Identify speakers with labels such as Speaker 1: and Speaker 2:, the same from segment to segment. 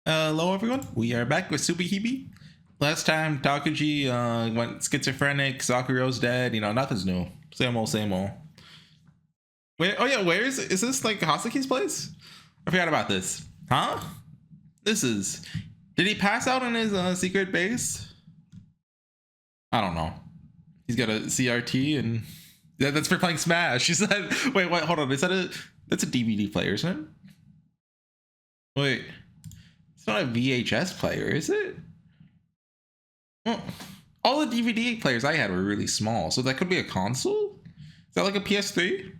Speaker 1: Hello everyone, we are back with SubaHibi. Last time Takuji went schizophrenic, Sakuro's dead, nothing's new. Same old, same old. Wait, oh yeah, where is this like Hasaki's place? I forgot about this. Huh? Did he pass out in his secret base? I don't know. He's got a CRT and that's for playing Smash. He said, wait, hold on, that's a DVD player, isn't it? Wait. It's not a VHS player, is it? Well, all the DVD players I had were really small, so that could be a console? Is that like a PS3?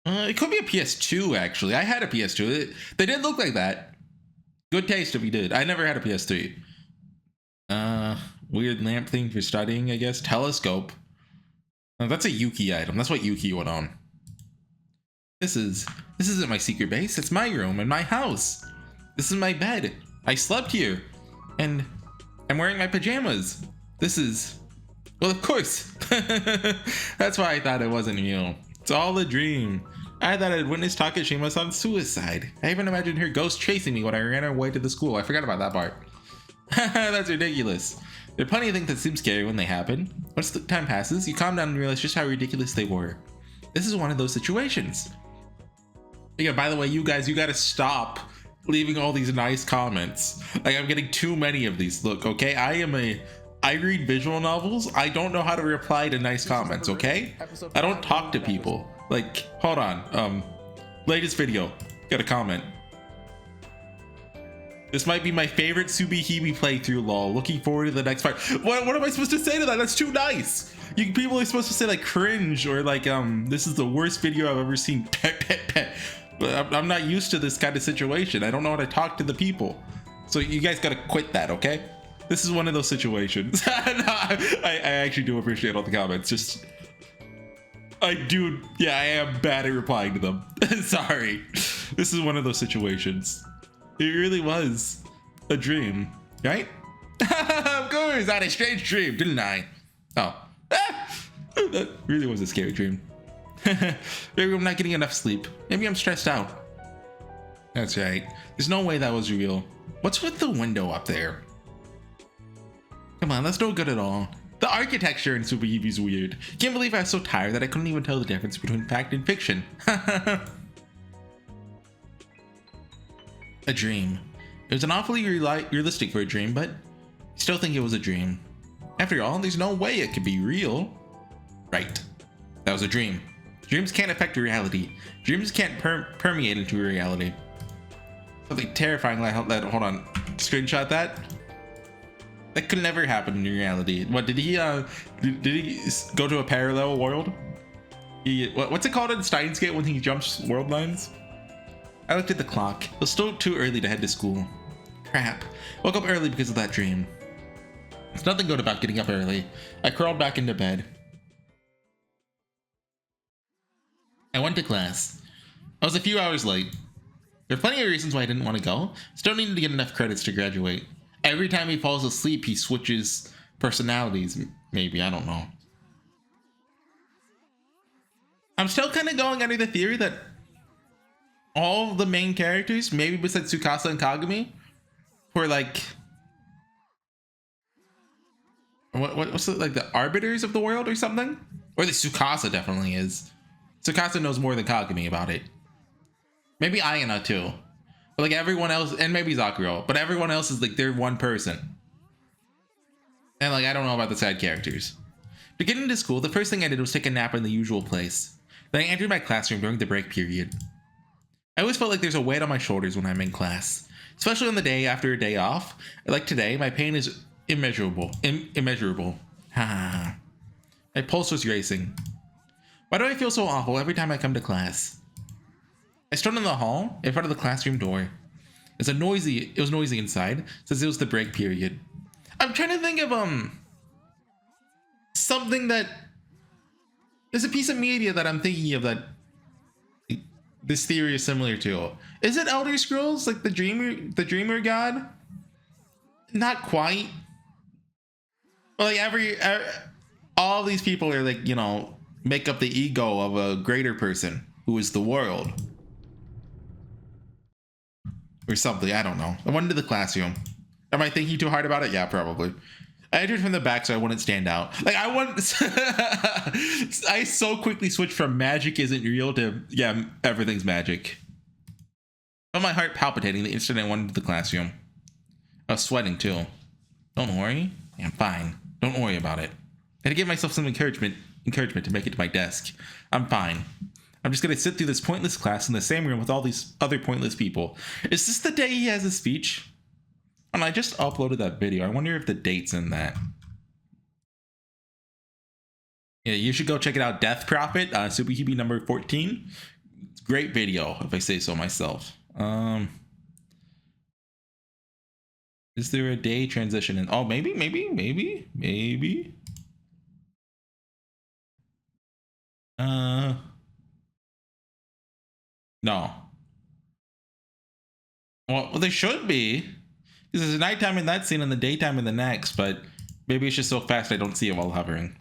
Speaker 1: It could be a PS2, actually. I had a PS2. They did look like that. Good taste if you did. I never had a PS3. Weird lamp thing for studying, I guess. Telescope. That's a Yuki item. That's what Yuki would own. This isn't my secret base. It's my room in my house. This is my bed. I slept here. And I'm wearing my pajamas. Well, of course. That's why I thought it wasn't real. It's all a dream. I thought I'd witnessed Takashima's suicide. I even imagined her ghost chasing me when I ran away to the school. I forgot about that part. That's ridiculous. There are plenty of things that seem scary when they happen. Once the time passes, you calm down and realize just how ridiculous they were. This is one of those situations. Yeah, by the way, you guys, you gotta stop leaving all these nice comments. Like, I'm getting too many of these. Look, okay, I read visual novels. I don't know how to reply to nice comments, okay? I don't talk to people. Like, hold on. Latest video, got a comment. This might be my favorite SubaHibi playthrough, lol. Looking forward to the next part. What am I supposed to say to that? That's too nice. People are supposed to say like cringe or like, this is the worst video I've ever seen. But I'm not used to this kind of situation. I don't know how to talk to the people. So you guys gotta quit that, okay? This is one of those situations. No, I actually do appreciate all the comments. I am bad at replying to them. Sorry. This is one of those situations. It really was a dream, right? Of course, I had a strange dream, didn't I? Oh. That really was a scary dream. Maybe I'm not getting enough sleep. Maybe I'm stressed out. That's right. There's no way that was real. What's with the window up there? Come on, that's no good at all. The architecture in SubaHibi is weird. Can't believe I was so tired that I couldn't even tell the difference between fact and fiction. A dream. It was an awfully realistic for a dream, but I still think it was a dream. After all, there's no way it could be real. Right. That was a dream. Dreams can't affect reality. Dreams can't permeate into reality. Something terrifying like that. Hold on. Screenshot that. That could never happen in reality. What did he go to a parallel world? What's it called in Steins Gate when he jumps world lines? I looked at the clock. It was still too early to head to school. Crap. Woke up early because of that dream. There's nothing good about getting up early. I crawled back into bed. I went to class. I was a few hours late. There are plenty of reasons why I didn't want to go. Still needed to get enough credits to graduate. Every time he falls asleep, he switches personalities. Maybe, I don't know. I'm still kind of going under the theory that all the main characters, maybe besides Tsukasa and Kagami, were like... What's it, like the arbiters of the world or something? Or the Tsukasa definitely is. Tsukasa knows more than Kagami about it. Maybe Ayana too. But like everyone else, and maybe Zakuro, but everyone else is like they're one person. And like I don't know about the side characters. To get into school, the first thing I did was take a nap in the usual place. Then I entered my classroom during the break period. I always felt like there's a weight on my shoulders when I'm in class. Especially on the day after a day off. Like today, my pain is immeasurable. Immeasurable. Ha. My pulse was racing. Why do I feel so awful every time I come to class? I stood in the hall in front of the classroom door. It was noisy inside since it was the break period. I'm trying to think of something that there's a piece of media that I'm thinking of that this theory is similar to. Is it Elder Scrolls, like the Dreamer God? Not quite. But like all these people are like, make up the ego of a greater person who is the world. or something. I don't know. I went into the classroom. Am I thinking too hard about it? Yeah, probably. I entered from the back so I wouldn't stand out. Like I wouldn't. I so quickly switched from magic isn't real to yeah, everything's magic. Felt my heart palpitating the instant I went into the classroom. I was sweating too. Don't worry, I'm fine. Don't worry about it. I had to give myself some encouragement to make it to my desk. I'm fine. I'm just gonna sit through this pointless class in the same room with all these other pointless people. Is this the day he has his speech? And I just uploaded that video. I wonder if the date's in that. Yeah, you should go check it out. Death Prophet, SubaHibi number 14. Great video, if I say so myself. Is there a day transition in? Oh, maybe. No. Well, there should be. Because there's nighttime in that scene and the daytime in the next, but maybe it's just so fast I don't see it while hovering.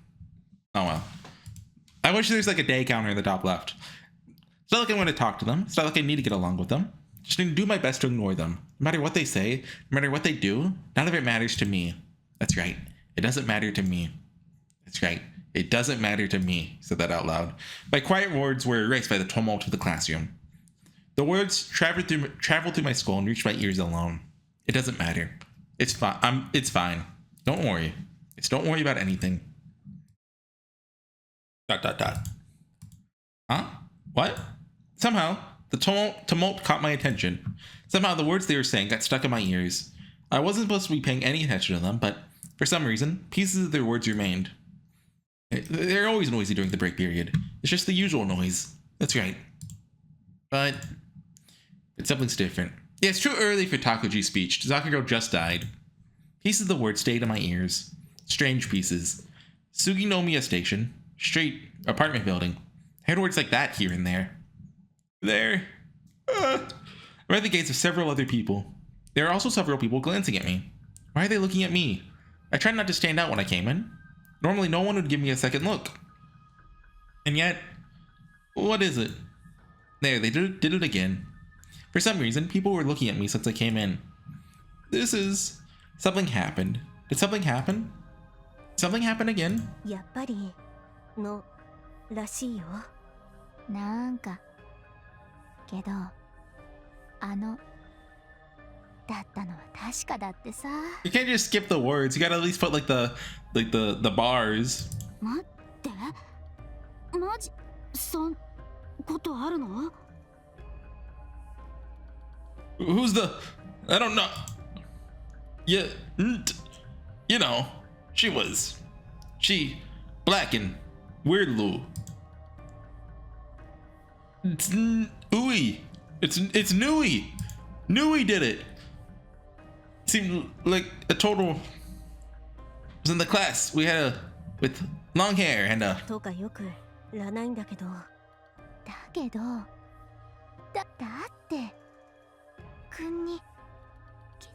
Speaker 1: Oh well. I wish there's like a day counter in the top left. It's not like I'm going to talk to them. It's not like I need to get along with them. Just need to do my best to ignore them. No matter what they say, no matter what they do, none of it matters to me. That's right. It doesn't matter to me. That's right. It doesn't matter to me. Said that out loud. My quiet words were erased by the tumult of the classroom. The words traveled through my skull and reached my ears alone. It doesn't matter. It's fine. It's fine. Don't worry. Don't worry about anything. ... Huh? What? Somehow, the tumult caught my attention. Somehow, the words they were saying got stuck in my ears. I wasn't supposed to be paying any attention to them, but for some reason, pieces of their words remained. They're always noisy during the break period. It's just the usual noise. That's right. But something's different. Yeah, it's too early for Takuji's speech. Zakuro just died. Pieces of the words stayed in my ears. Strange pieces. Suginomiya Station. Street. Apartment building. I heard words like that here and there. There. I'm at the gates of several other people. There are also several people glancing at me. Why are they looking at me? I tried not to stand out when I came in. Normally no one would give me a second look. And yet, what is it? There, they did it again. For some reason, people were looking at me since I came in. Something happened. Did something happen? Something happen again?
Speaker 2: やっぱりのらしいよ。なんかけどだったのは確かだってさ。
Speaker 1: You can't just skip the words. You gotta at least put like the bars.
Speaker 2: 待って、マジそんことあるの？
Speaker 1: Who's the... I don't know. Yeah, you know, she black and weird Lou. It's Ooey. It's Nui. Nui did it. Seemed like a total... was in the class. We had with long hair and
Speaker 2: とかよくらないんだけど。だって君に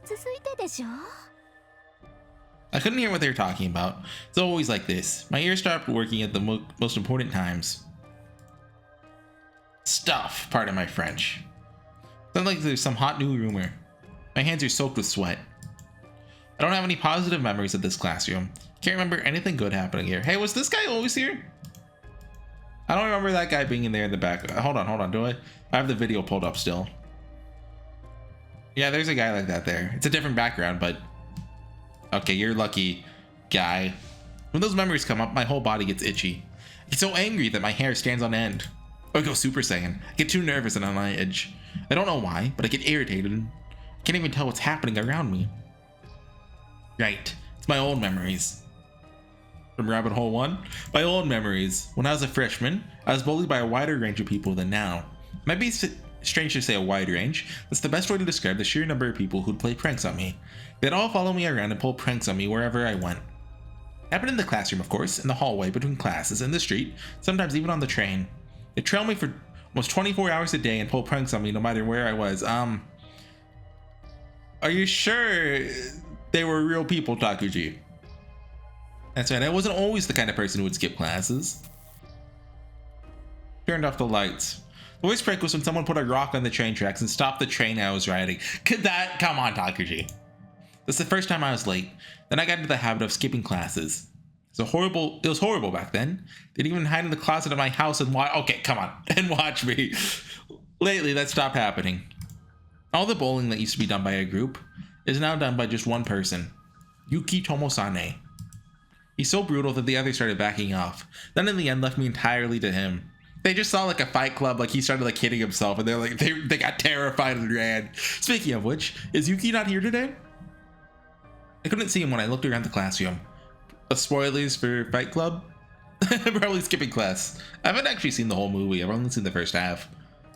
Speaker 2: 傷ついてでしょ。
Speaker 1: I couldn't hear what they were talking about. It's always like this. My ears stopped working at the most important times. Stuff, pardon my French. Sounds like there's some hot new rumor. My hands are soaked with sweat. I don't have any positive memories of this classroom. Can't remember anything good happening here. Hey, was this guy always here? I don't remember that guy being in there in the back. Hold on, do I? I have the video pulled up still. Yeah, there's a guy like that there. It's a different background, but... okay, you're lucky, guy. When those memories come up, my whole body gets itchy. I get so angry that my hair stands on end. Or I go Super Saiyan. I get too nervous and on my edge. I don't know why, but I get irritated. I can't even tell what's happening around me. Right, it's my old memories. From Rabbit Hole 1? My old memories. When I was a freshman, I was bullied by a wider range of people than now. It might be strange to say a wide range. That's the best way to describe the sheer number of people who'd play pranks on me. They'd all follow me around and pull pranks on me wherever I went. It happened in the classroom, of course, in the hallway, between classes, in the street, sometimes even on the train. They trailed me for almost 24 hours a day and pulled pranks on me no matter where I was. Are you sure they were real people, Takuji? That's right, I wasn't always the kind of person who would skip classes. Turned off the lights. The worst prank was when someone put a rock on the train tracks and stopped the train I was riding. Come on, Takuji. This is the first time I was late. Then I got into the habit of skipping classes. It was horrible back then. They'd even hide in the closet of my house and watch me. Lately, that stopped happening. All the bowling that used to be done by a group is now done by just one person, Yuki Tomosane. He's so brutal that the others started backing off. Then in the end left me entirely to him. They just saw like a fight club, like he started like hitting himself, and they're like they got terrified and ran. Speaking of which, is Yuki not here today? I couldn't see him when I looked around the classroom. Spoilers for Fight Club? Probably skipping class. I haven't actually seen the whole movie. I've only seen the first half.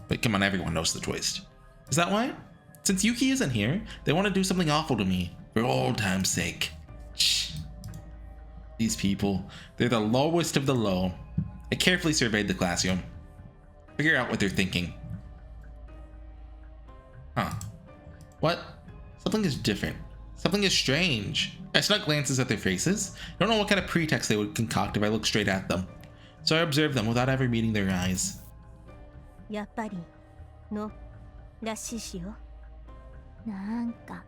Speaker 1: But come on, everyone knows the twist. Is that why? Since Yuki isn't here, they want to do something awful to me. For old time's sake. Shh. These people, they're the lowest of the low. I carefully surveyed the classroom. Figure out what they're thinking. Huh. What? Something is different. Something is strange. I snuck glances at their faces. I don't know what kind of pretext they would concoct if I looked straight at them. So I observed them without ever meeting their eyes.
Speaker 2: やっぱりのらしいしよ。なんか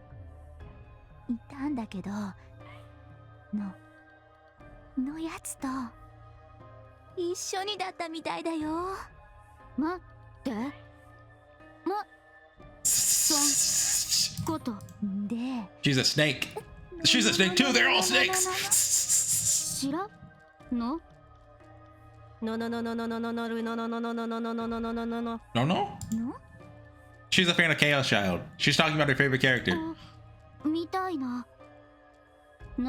Speaker 2: いたんだけどのやつと一緒にだったみたいだよ。待ってそんことで
Speaker 1: She's a snake. She's a snake too. They're all snakes.
Speaker 2: 知らのNo.
Speaker 1: She's a fan of Chaos Child. She's talking about her favorite character.
Speaker 2: みたいなと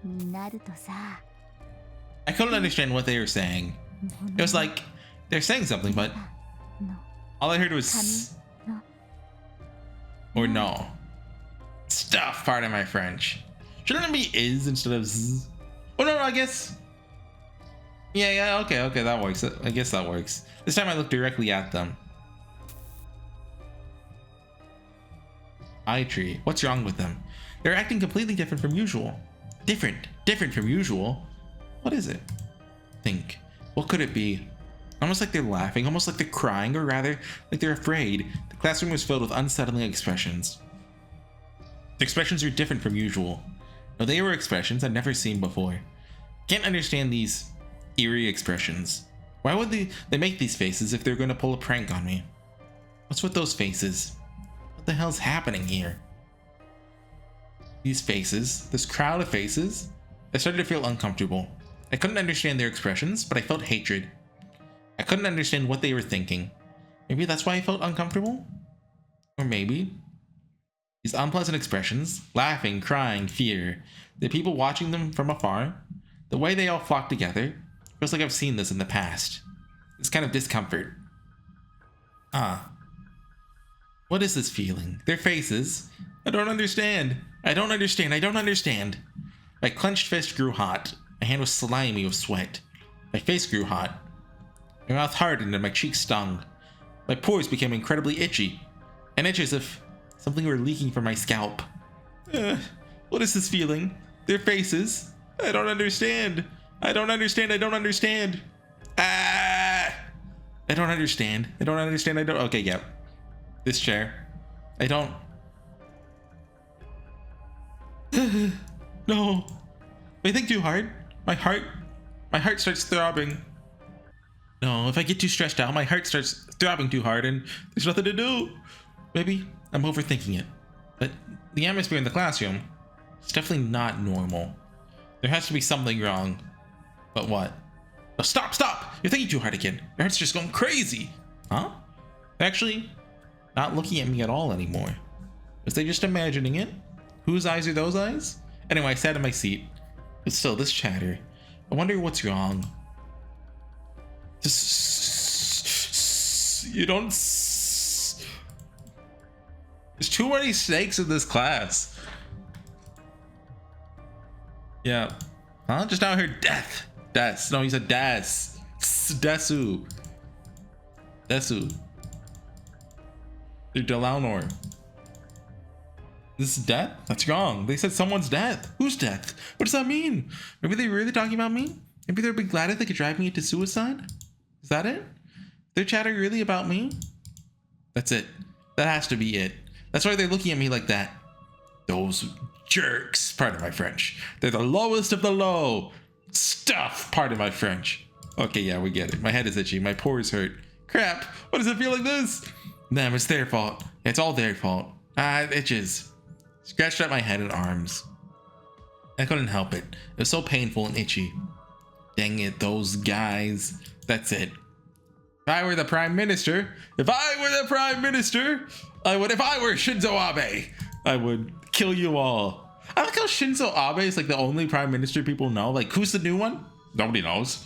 Speaker 2: なるとさ
Speaker 1: I couldn't understand what they were saying. It was like they're saying something, but all I heard was or no. Stuff, pardon my French. Shouldn't it be is instead of z? Oh no, I guess. Yeah, okay, that works. I guess that works. This time I looked directly at them. Eye tree. What's wrong with them? They're acting completely different from usual. Different from usual. What is it? Think. What could it be? Almost like they're laughing, almost like they're crying, or rather, like they're afraid. The classroom was filled with unsettling expressions. The expressions were different from usual. No, they were expressions I'd never seen before. Can't understand these eerie expressions. Why would they make these faces if they're going to pull a prank on me? What's with those faces? What the hell's happening here? These faces, this crowd of faces, I started to feel uncomfortable. I couldn't understand their expressions, but I felt hatred. I couldn't understand what they were thinking. Maybe that's why I felt uncomfortable? Or maybe these unpleasant expressions, laughing, crying, fear, the people watching them from afar, the way they all flock together, feels like I've seen this in the past. This kind of discomfort. What is this feeling? Their faces? I don't understand. I don't understand. My clenched fist grew hot. My hand was slimy with sweat. My face grew hot. My mouth hardened and my cheeks stung. My pores became incredibly itchy. An itch as if something were leaking from my scalp. What is this feeling? Their faces? I don't understand. I don't understand. Okay, yeah. This chair. I don't. No. I think too hard. My heart starts throbbing. No, if I get too stressed out, my heart starts throbbing too hard and there's nothing to do. Maybe I'm overthinking it. But the atmosphere in the classroom is definitely not normal. There has to be something wrong. But what? Oh, stop! You're thinking too hard again. Your heart's just going crazy. Huh? Actually, not looking at me at all anymore. Was they just imagining it? Whose eyes are those eyes? Anyway, I sat in my seat. But still, this chatter. I wonder what's wrong. You don't. There's too many snakes in this class. Yeah. Huh? Just now I heard death. Des. No, he said Des. Desu. They're Delaunor. This is death? That's wrong. They said someone's death. Whose death? What does that mean? Maybe they're really talking about me? Maybe they'd be glad if they could drive me into suicide? Is that it? They're chatting really about me? That's it. That has to be it. That's why they're looking at me like that. Those jerks. Pardon my French. They're the lowest of the low. Stuff. Pardon my French. Okay, yeah, we get it. My head is itchy. My pores hurt. Crap. Why does it feel like this? Damn, it's their fault. It's all their fault. It itches. Scratched at my head and arms. I couldn't help it. It was so painful and itchy. Dang it, those guys. That's it. If I were the Prime Minister, I would, if I were Shinzo Abe, I would kill you all. I like how Shinzo Abe is like the only Prime Minister people know. Like, who's the new one? Nobody knows.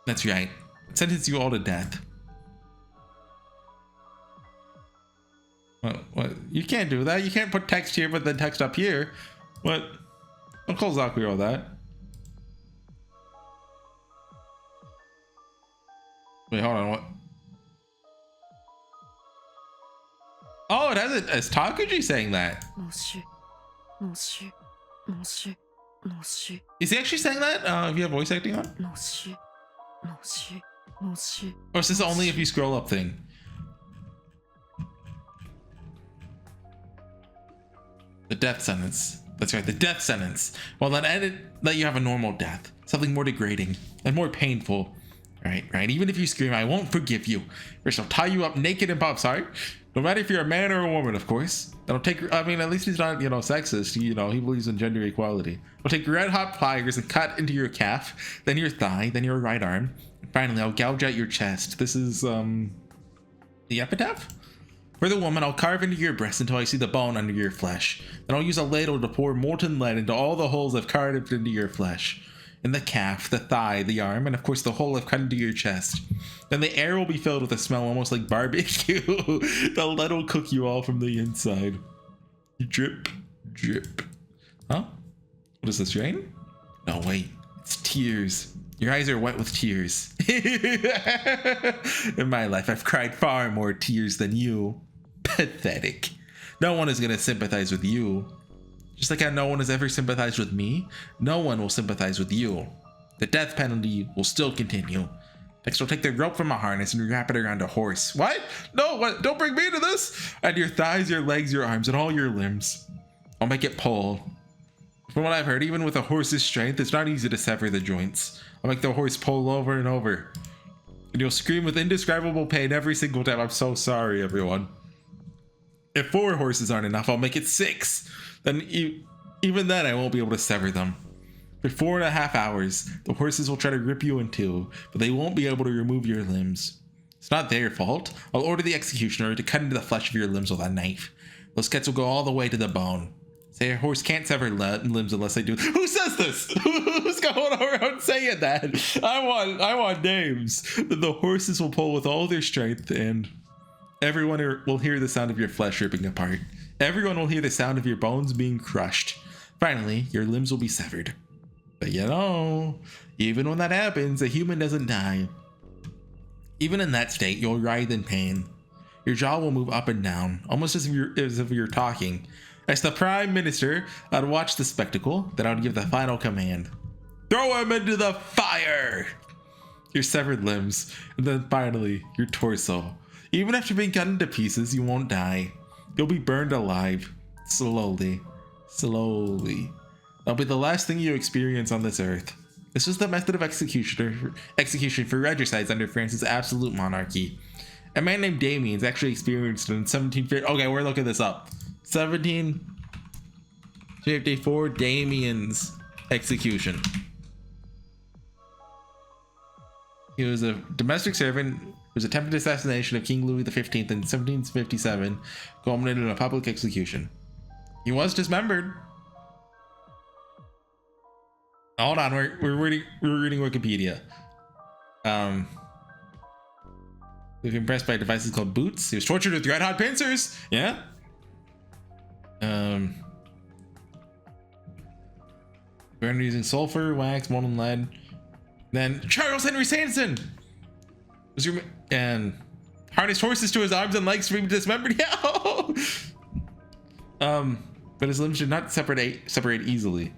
Speaker 1: That's right. Sentence you all to death. What? You can't do that. You can't put text here but then text up here. What? Don't call Zakuro that. Wait, hold on. What? Oh, it has it as Takuji saying that. Is he actually saying that? If you have voice acting on? Or is this only if you scroll up thing? The death sentence. That's right, the death sentence. Well, then let you have a normal death. Something more degrading and more painful. Right. Even if you scream, I won't forgive you. First, I'll tie you up naked and pop. Sorry. No matter if you're a man or a woman, of course. That'll take. I mean, at least he's not, sexist. He believes in gender equality. I'll take red hot pliers and cut into your calf, then your thigh, then your right arm. And finally, I'll gouge out your chest. This is the epitaph. For the woman, I'll carve into your breast until I see the bone under your flesh. Then I'll use a ladle to pour molten lead into all the holes I've carved into your flesh. In the calf, the thigh, the arm, and of course the hole I've cut into your chest. Then the air will be filled with a smell almost like barbecue. The lead will cook you all from the inside. Drip, drip. Huh? What is this, rain? No, wait. It's tears. Your eyes are wet with tears. In my life, I've cried far more tears than you. Pathetic. No one is gonna sympathize with you. Just like how no one has ever sympathized with me, no one will sympathize with you. The death penalty will still continue. Next, I'll take the rope from a harness and wrap it around a horse. What? No, what? Don't bring me into this! And your thighs, your legs, your arms, and all your limbs. I'll make it pull. From what I've heard, even with a horse's strength, it's not easy to sever the joints. I'll make the horse pull over and over. And you'll scream with indescribable pain every single time. I'm so sorry, everyone. If 4 horses aren't enough, I'll make it 6. Then even then, I won't be able to sever them. For 4.5 hours, the horses will try to rip you in two, but they won't be able to remove your limbs. It's not their fault. I'll order the executioner to cut into the flesh of your limbs with a knife. Those cuts will go all the way to the bone. Say a horse can't sever limbs unless they do. Who says this? Who's going around saying that? I want names. The horses will pull with all their strength, and everyone will hear the sound of your flesh ripping apart. Everyone will hear the sound of your bones being crushed. Finally, your limbs will be severed. But even when that happens, a human doesn't die. Even in that state, you'll writhe in pain. Your jaw will move up and down, almost as if you're talking. As the Prime Minister, I'd watch the spectacle, then I'd give the final command. Throw him into the fire! Your severed limbs, and then finally, your torso. Even after being cut into pieces, you won't die. You'll be burned alive. Slowly. That'll be the last thing you experience on this earth. This was the method of execution for regicides under France's absolute monarchy. A man named Damien's actually experienced it in 1750. Okay, we're looking this up. 1754, Damien's execution. He was a domestic servant whose attempted assassination of King Louis XV in 1757 culminated in a public execution. He was dismembered. Hold on, we're reading Wikipedia. We've been impressed by devices called boots. He was tortured with red hot pincers. Yeah. Burned using sulfur, wax, molten lead. Then Charles Henry Sanderson and harnessed horses to his arms and legs to be dismembered. But his limbs did not separate easily.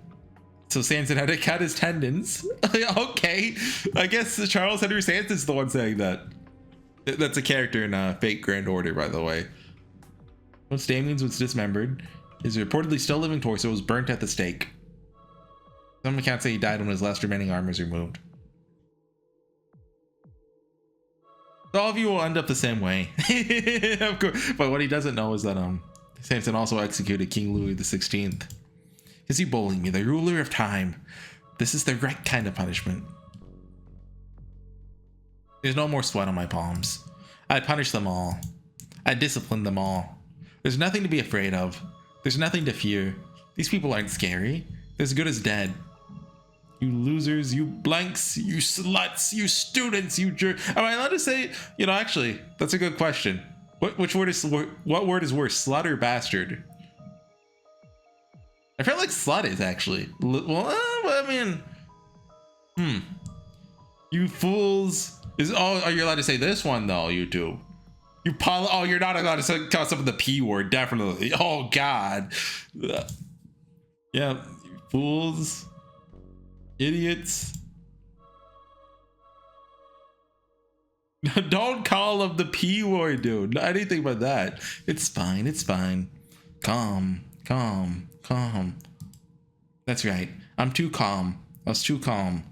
Speaker 1: So Sanson had to cut his tendons. Okay, I guess Charles Henry Sanson's the one saying that. That's a character in Fate Grand Order, by the way. Once Damien's was dismembered, his reportedly still living torso was burnt at the stake. Some accounts say he died when his last remaining arm was removed. So all of you will end up the same way. Of course. But what he doesn't know is that Samson also executed King Louis XVI. Is he bullying me, the ruler of time? This is the right kind of punishment. There's no more sweat on my palms. I punish them all. I discipline them all. There's nothing to be afraid of. There's nothing to fear. These people aren't scary. They're as good as dead. You losers, you blanks, you sluts, you students, you jerk. Am I allowed to say, you know, actually, that's a good question. What word is worse, slut or bastard? I feel like slut is actually. Well, I mean, you fools. Are you allowed to say this one though, YouTube? You're not allowed to call something the P word, definitely. Oh God. Yeah, you fools. Idiots. Don't call them the P word, dude. Not anything but that. It's fine. It's fine. Calm. Calm. Calm. That's right. I'm too calm. I was too calm.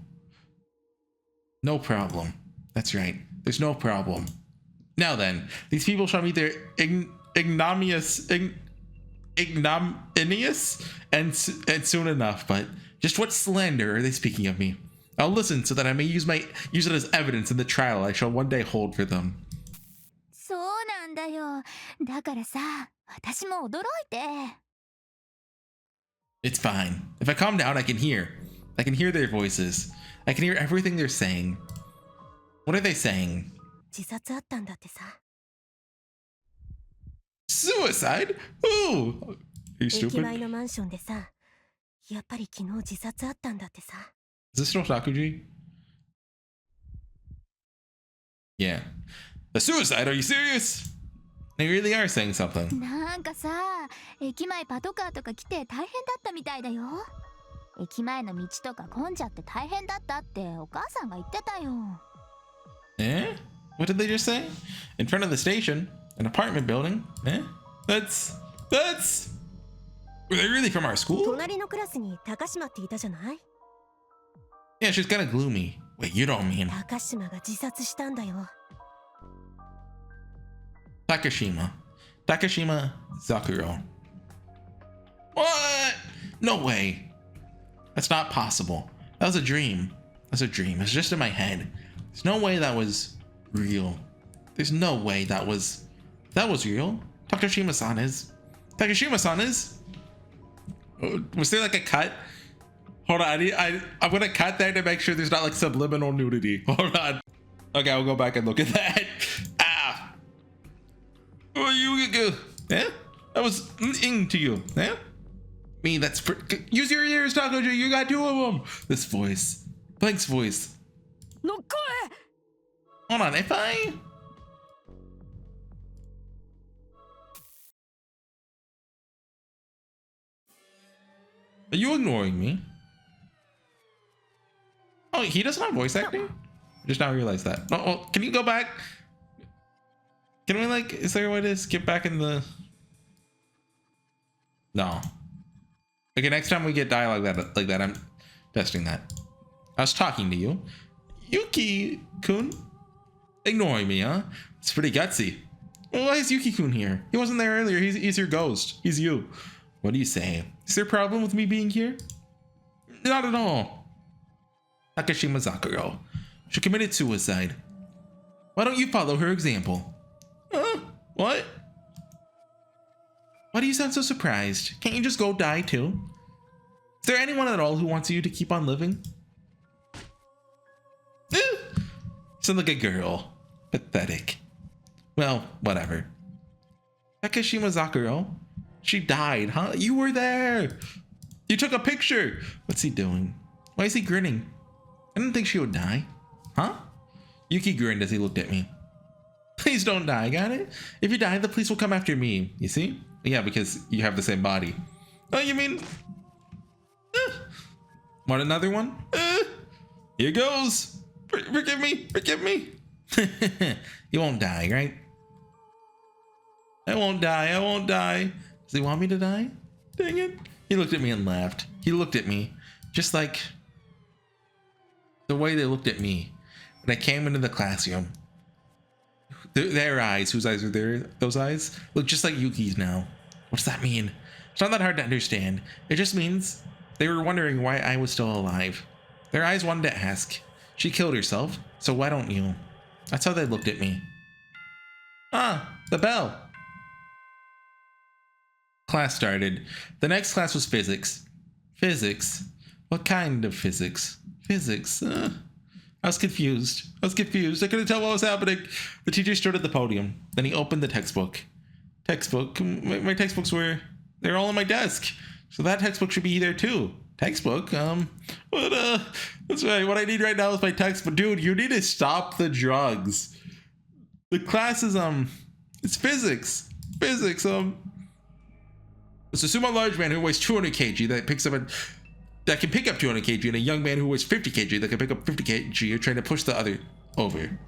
Speaker 1: No problem. That's right. There's no problem. Now then, these people shall meet their ignominious and soon enough, but just what slander are they speaking of me? I'll listen so that I may use it as evidence in the trial I shall one day hold for them.
Speaker 2: そうなんだよ。だからさ、私も驚いて。
Speaker 1: It's fine. If I calm down, I can hear their voices. I can hear everything they're saying. What are they saying?
Speaker 2: 自殺あったんだってさ。
Speaker 1: Suicide? Who? Are you
Speaker 2: 駅
Speaker 1: stupid?
Speaker 2: 前のマンションでさ、やっぱり昨日自殺あったんだってさ。
Speaker 1: Is this still Sakuji? Yeah. A suicide? Are you serious? They really are saying something.
Speaker 2: なんかさ、駅前パトカーとか来て大変だったみたいだよ。駅前の道とか混んじゃって大変だったってお母さんが言ってたよ。
Speaker 1: Eh? What did they just say? In front of the station? An apartment building? Eh? That's... Were they really from our school?
Speaker 2: 隣のクラスに高島っていたじゃない？
Speaker 1: Yeah, she's kind of gloomy. Wait, you don't mean...
Speaker 2: 高島が自殺したんだよ。
Speaker 1: Takashima Zakuro. What? No way. That's not possible. That was a dream. That's a dream. It's just in my head. There's no way that was real. There's no way that was real. Takashima-san is. Takashima-san is. Was there like a cut? Hold on. I'm gonna cut that to make sure there's not like subliminal nudity. Hold on. Okay, I'll go back and look at that. Ah. Oh, you go. Yeah? That was to you. Yeah? Me, that's use your ears, Takoji. You got two of them. This voice. Blank's voice.
Speaker 2: No,
Speaker 1: Hold on, if I... Are you ignoring me? Oh, he doesn't have voice acting? I just now realized that. Oh, well, can you go back? Can we like, is there a way to skip back in the... No. Okay, next time we get dialogue like that, I'm testing that. I was talking to you. Yuki-kun? Ignoring me, huh? It's pretty gutsy. Well, why is Yuki-kun here? He wasn't there earlier. He's your ghost. He's you. What do you say? Is there a problem with me being here? Not at all. Takashima Zakuro. She committed suicide. Why don't you follow her example? What? Why do you sound so surprised? Can't you just go die too? Is there anyone at all who wants you to keep on living? Sound like a girl. Pathetic. Well, whatever. Takashima Zakuro? She died, huh? You were there! You took a picture! What's he doing? Why is he grinning? I didn't think she would die. Huh? Yuki grinned as he looked at me. Please don't die, got it? If you die, the police will come after me, you see? Yeah, because you have the same body. Oh, you mean... Want another one? Here goes! Forgive me! Forgive me! You won't die, right? I won't die. I won't die. Does he want me to die? Dang it. He looked at me and laughed. He looked at me just like the way they looked at me when I came into the classroom. Their eyes, whose eyes are there? Those eyes look just like Yuki's now. What does that mean? It's not that hard to understand. It just means they were wondering why I was still alive. Their eyes wanted to ask. She killed herself, so why don't you? That's how they looked at me. Ah, the bell. Class started. The next class was physics. Physics? What kind of physics? Physics? I was confused. I couldn't tell what was happening. The teacher stood at the podium. Then he opened the textbook. Textbook? My textbooks they're all on my desk. So that textbook should be there too. Textbook? That's right. What I need right now is my textbook. Dude, you need to stop the drugs. The class is, it's physics. Physics, let's assume a large man who weighs 200 kg that can pick up 200 kg and a young man who weighs 50 kg that can pick up 50 kg are trying to push the other over.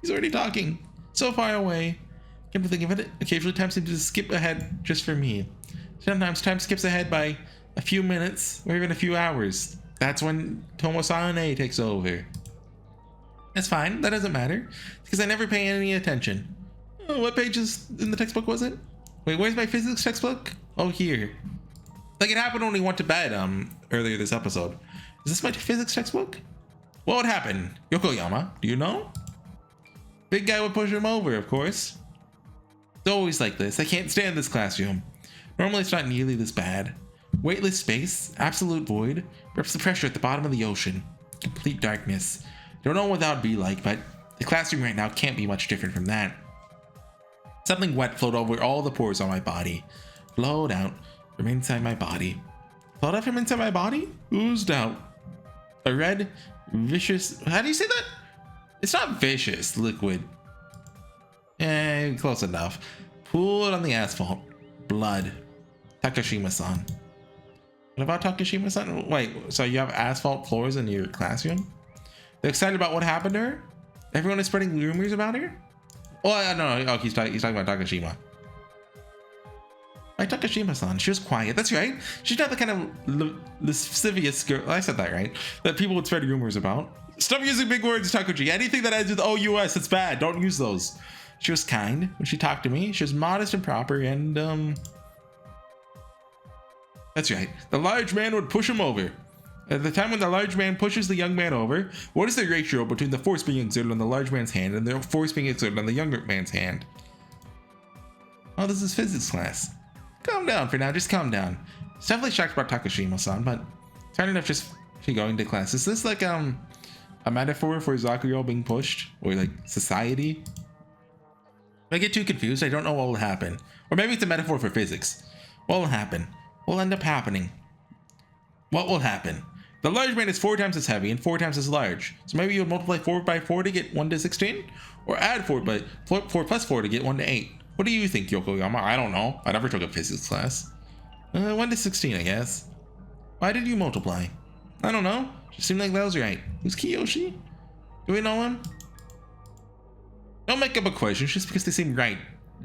Speaker 1: He's already talking. So far away. Come to think of it, occasionally time seems to skip ahead just for me. Sometimes time skips ahead by a few minutes or even a few hours. That's when Tomo-san takes over. That's fine, that doesn't matter, because I never pay any attention. Oh, what pages in the textbook was it? Wait, where's my physics textbook? Oh, here. Like it happened when we went to bed earlier this episode. Is this my physics textbook? What would happen? Yokoyama, do you know? Big guy would push him over, of course. It's always like this. I can't stand this classroom. Normally it's not nearly this bad. Weightless space, absolute void, perhaps the pressure at the bottom of the ocean. Complete darkness. Don't know what that would be like, but the classroom right now can't be much different from that. Something wet flowed over all the pores on my body. Flowed out from inside my body. Flowed out from inside my body? Oozed out. A red, vicious... How do you say that? It's not vicious, liquid. Close enough. Pooled on the asphalt. Blood. Takashima-san. What about Takashima-san? Wait, so you have asphalt floors in your classroom? They're excited about what happened to her? Everyone is spreading rumors about her? Oh, no. Oh, he's talking about Takashima. Why Takashima-san? She was quiet. That's right. She's not the kind of lascivious girl. I said that right. That people would spread rumors about. Stop using big words, Takuji. Anything that ends with OUS, it's bad. Don't use those. She was kind when she talked to me. She was modest and proper, and that's right. The large man would push him over. At the time when the large man pushes the young man over, what is the ratio between the force being exerted on the large man's hand and the force being exerted on the younger man's hand? Oh, this is physics class. Calm down for now, just calm down. It's definitely shocked about Takashima-san, but it's hard enough just going to class. Is this like a metaphor for Zakuyo being pushed? Or like society? If I get too confused, I don't know what will happen. Or maybe it's a metaphor for physics. What will happen? What will end up happening? What will happen? The large man is 4 times as heavy and 4 times as large. So maybe you would multiply 4 by 4 to get 1 to 16? Or add 4 plus 4 to get 1 to 8? What do you think, Yokoyama? I don't know. I never took a physics class. 1 to 16, I guess. Why did you multiply? I don't know. Just seemed like that was right. Who's Kiyoshi? Do we know him? Don't make up a question just because they seem right,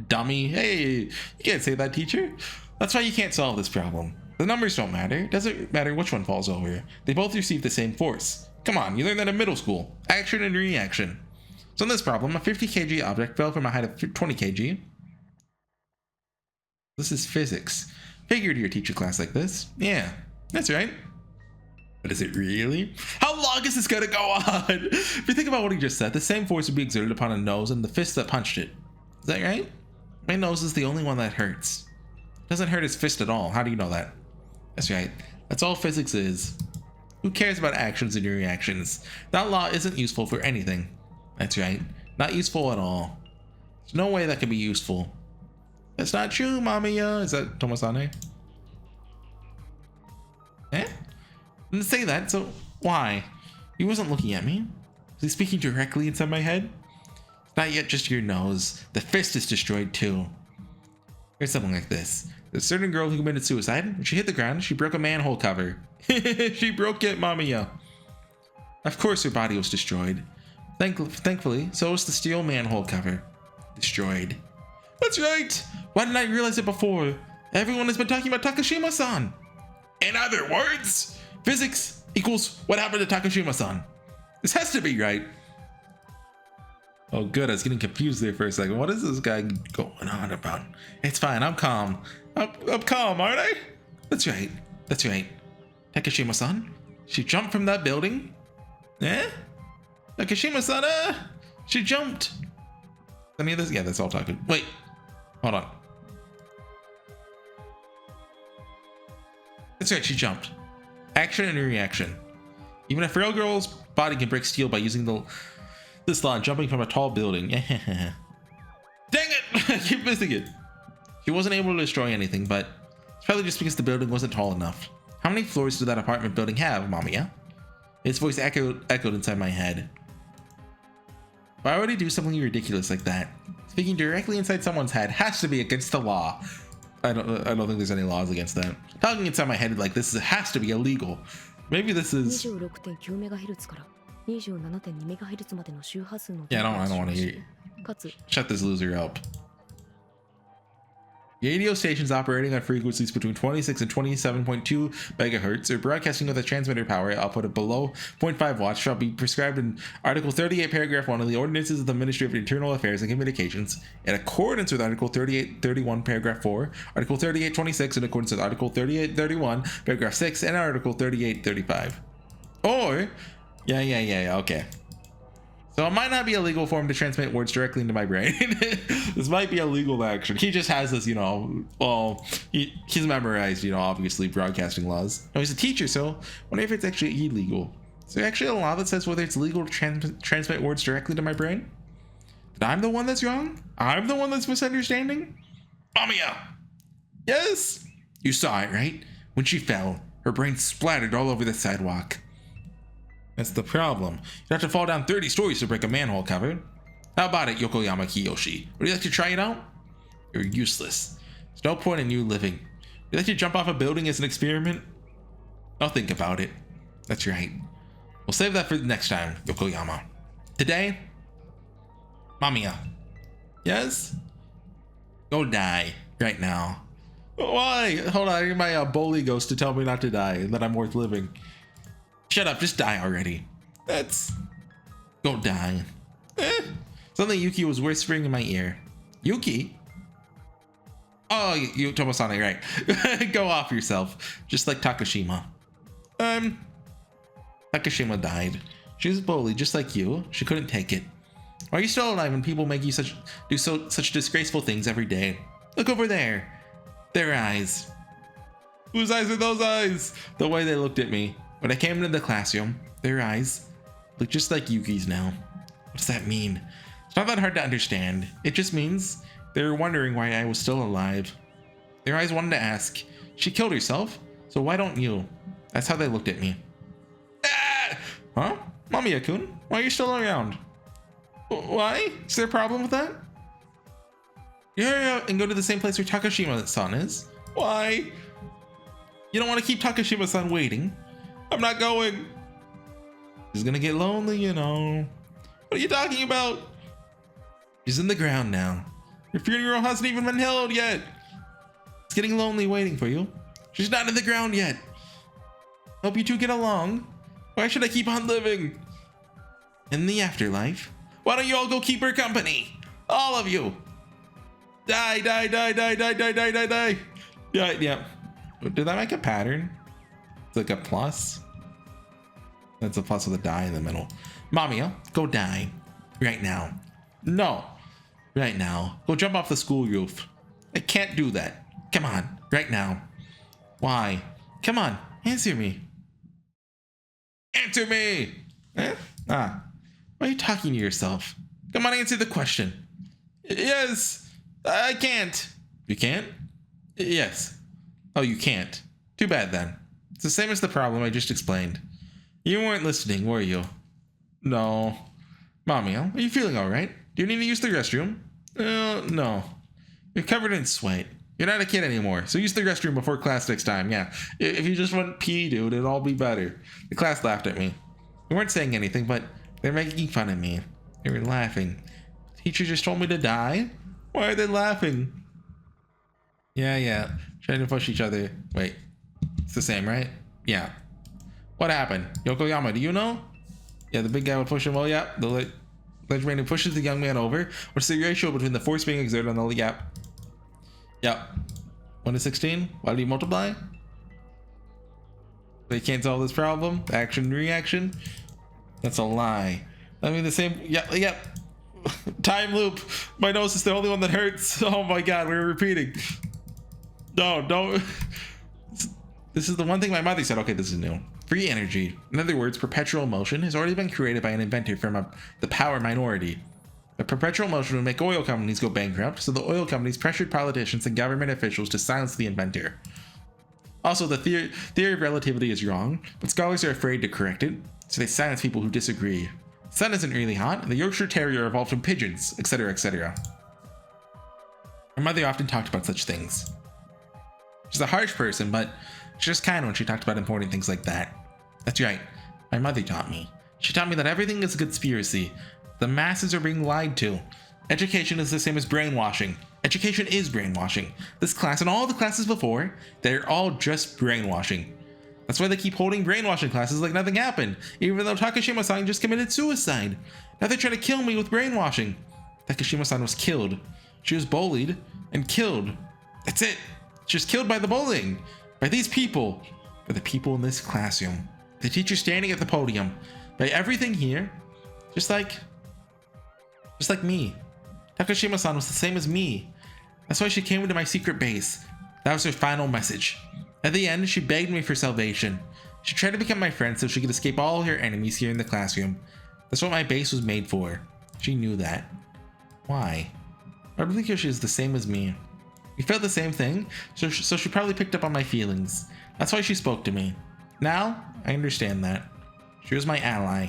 Speaker 1: dummy. Hey, you can't say that, teacher. That's why you can't solve this problem. The numbers don't matter. It doesn't matter which one falls over. They both receive the same force. Come on, you learned that in middle school. Action and reaction. So in this problem, a 50 kg object fell from a height of 20 kg. This is physics. Figured your teacher class like this. Yeah, that's right. But is it really? How long is this gonna go on? If you think about what he just said, the same force would be exerted upon a nose and the fist that punched it. Is that right? My nose is the only one that hurts. It doesn't hurt his fist at all. How do you know that? That's right. That's all physics is. Who cares about actions and reactions? That law isn't useful for anything. That's right. Not useful at all. There's no way that can be useful. That's not true, Mamiya. Is that Tomo-san? Eh? Didn't say that, so why? He wasn't looking at me. Was he speaking directly inside my head? Not yet just your nose. The fist is destroyed too. Here's something like this. There's a certain girl who committed suicide. When she hit the ground, she broke a manhole cover. She broke it, Mamiya. Of course her body was destroyed. Thankfully, so is the steel manhole cover. Destroyed. That's right! Why didn't I realize it before? Everyone has been talking about Takashima-san! In other words, physics equals what happened to Takashima-san. This has to be right. Oh good, I was getting confused there for a second. What is this guy going on about? It's fine, I'm calm. I'm calm, aren't I? That's right, that's right. Takashima-san, she jumped from that building? Eh? Takashima-san, she jumped. Any of this? Yeah, that's all talking. Wait, hold on. That's right, she jumped. Action and reaction. Even a frail girl's body can break steel by using this law, jumping from a tall building. Dang it! I keep missing it. She wasn't able to destroy anything, but it's probably just because the building wasn't tall enough. How many floors does that apartment building have, Mamiya? His voice echoed inside my head. Why would he do something ridiculous like that? Speaking directly inside someone's head has to be against the law. I don't think there's any laws against that. Talking inside my head like this has to be illegal. Maybe this is... Yeah, I don't want to hear you. Shut this loser up. The radio stations operating on frequencies between 26 and 27.2 megahertz or broadcasting with a transmitter power output of below 0.5 watts shall be prescribed in Article 38, Paragraph 1 of the Ordinances of the Ministry of Internal Affairs and Communications in accordance with Article 38.31, Paragraph 4, Article 38.26 in accordance with Article 38.31, Paragraph 6, and Article 38.35. Or, yeah, okay. So it might not be illegal for him to transmit words directly into my brain. This might be a legal action. He just has this, well, he's memorized, obviously broadcasting laws. No, he's a teacher, so I wonder if it's actually illegal. Is there actually a law that says whether it's legal to transmit words directly to my brain? That I'm the one that's wrong? I'm the one that's misunderstanding? Mamiya! Yes? You saw it, right? When she fell, her brain splattered all over the sidewalk. That's the problem. You'd have to fall down 30 stories to break a manhole cover. How about it, Yokoyama Kiyoshi? Would you like to try it out? You're useless. There's no point in you living. Would you like to jump off a building as an experiment? I'll think about it. That's right. We'll save that for next time, Yokoyama. Today, Mamiya. Yes? Go die right now. Why? Hold on, I need my bully ghost to tell me not to die and that I'm worth living. Shut up, just die already. Go die. Something Yuki was whispering in my ear. Yuki? Oh, you Tomosane, right. Go off yourself. Just like Takashima. Takashima died. She was bullied just like you. She couldn't take it. Why are you still alive when people make you do such disgraceful things every day? Look over there. Their eyes. Whose eyes are those eyes? The way they looked at me. When I came into the classroom, their eyes look just like Yuki's now. What does that mean? It's not that hard to understand. It just means they were wondering why I was still alive. Their eyes wanted to ask, she killed herself, so why don't you? That's how they looked at me. Ah! Huh? Mamiya-kun, why are you still around? Why? Is there a problem with that? Hurry up and go to the same place where Takashima-san is. Why? You don't want to keep Takashima-san waiting. I'm not going. She's gonna get lonely, What are you talking about? She's in the ground now. Your funeral hasn't even been held yet. It's getting lonely waiting for you. She's not in the ground yet. Hope you two get along. Why should I keep on living? In the afterlife, why don't you all go keep her company? All of you. Die. Yeah. Did that make a pattern? It's like a plus. That's a plus with a die in the middle. Mamiya, go die. Right now. No. Right now. Go jump off the school roof. I can't do that. Come on. Right now. Why? Come on. Answer me. Answer me! Why are you talking to yourself? Come on, answer the question. Yes. I can't. You can't? Yes. Oh, you can't. Too bad then. It's the same as the problem I just explained. You weren't listening, were you? No. Mamiya, are you feeling alright? Do you need to use the restroom? No. You're covered in sweat. You're not a kid anymore, so use the restroom before class next time, yeah. If you just want pee, dude, it'll all be better. The class laughed at me. We weren't saying anything, but They're making fun of me. They were laughing. Teacher just told me to die? Why are they laughing? Yeah. Trying to push each other. Wait. It's the same, right? Yeah. What happened? Yokoyama, do you know? Yeah, the big guy would push him. Oh, yeah. The ledge man who pushes the young man over. What's the ratio between the force being exerted on the gap? Yep. 1 to 16? Why do you multiply? They can't solve this problem. Action and reaction. That's a lie. I mean, the same. Yep. Time loop. My nose is the only one that hurts. Oh my god, we're repeating. No, don't. This is the one thing my mother said. Okay, this is new. Free energy. In other words, perpetual motion has already been created by an inventor from the power minority. But perpetual motion would make oil companies go bankrupt, so the oil companies pressured politicians and government officials to silence the inventor. Also, the theory of relativity is wrong, but scholars are afraid to correct it, so they silence people who disagree. The sun isn't really hot, and the Yorkshire Terrier evolved from pigeons, etc., etc. My mother often talked about such things. She's a harsh person, but she's just kind when she talked about important things like that. That's right, my mother taught me. She taught me that everything is a conspiracy. The masses are being lied to. Education is the same as brainwashing. Education is brainwashing. This class and all the classes before, they're all just brainwashing. That's why they keep holding brainwashing classes like nothing happened, even though Takashima-san just committed suicide. Now they're trying to kill me with brainwashing. Takashima-san was killed. She was bullied and killed. That's it. She was killed by the bullying. By these people. By the people in this classroom. The teacher standing at the podium. By everything here. Just like me. Takashima-san was the same as me. That's why she came into my secret base. That was her final message. At the end, she begged me for salvation. She tried to become my friend so she could escape all her enemies here in the classroom. That's what my base was made for. She knew that. Why? Probably because she is the same as me. We felt the same thing, so she probably picked up on my feelings. That's why she spoke to me. Now, I understand that. She was my ally.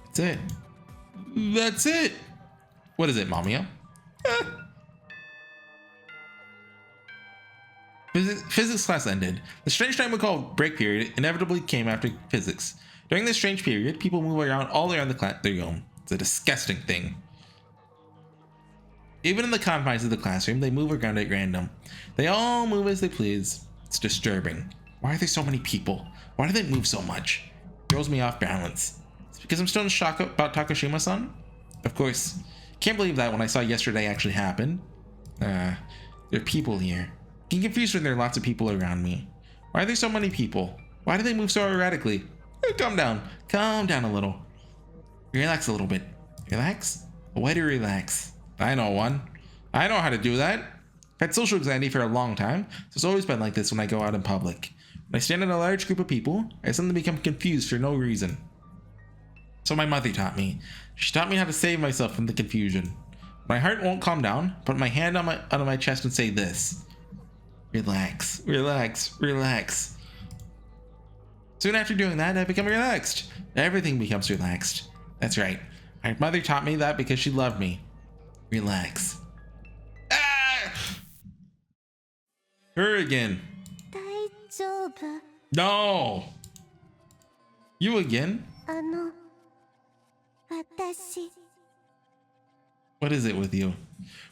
Speaker 1: That's it. That's it! What is it, Mamiya? Physics class ended. The strange time we call break period inevitably came after physics. During this strange period, people move around all around the classroom. It's a disgusting thing. Even in the confines of the classroom, they move around at random. They all move as they please. It's disturbing. Why are there so many people? Why do they move so much? It throws me off balance. It's because I'm still in shock about Takashima-san? Of course. Can't believe that when I saw yesterday actually happen. There are people here. Getting confused when there are lots of people around me. Why are there so many people? Why do they move so erratically? Calm down. Calm down a little. Relax a little bit. Relax? A way to relax. I know one. I know how to do that. I've had social anxiety for a long time, so it's always been like this when I go out in public. When I stand in a large group of people, I suddenly become confused for no reason. So my mother taught me. She taught me how to save myself from the confusion. My heart won't calm down, put my hand on my chest and say this. Relax, relax, relax. Soon after doing that, I become relaxed. Everything becomes relaxed. That's right. My mother taught me that because she loved me. Relax. Ah! Her again. No! You again? What is it with you?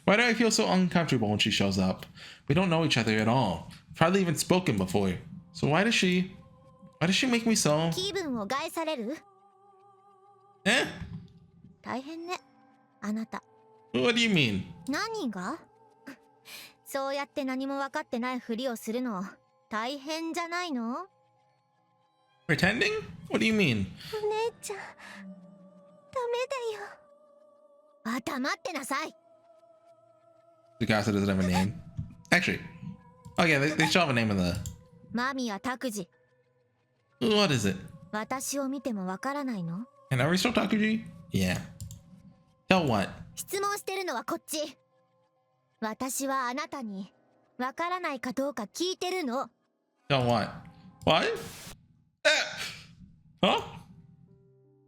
Speaker 1: Why do I feel so uncomfortable when she shows up? We don't know each other at all. We've hardly even spoken before. So why does she make me so... Eh? What do you mean? Pretending? What do you mean? Tsukasa doesn't have a name. Actually. Oh yeah, they still have a name in the... What is it? And are we still Takuji? Yeah. Tell what? Tell what? What? Huh?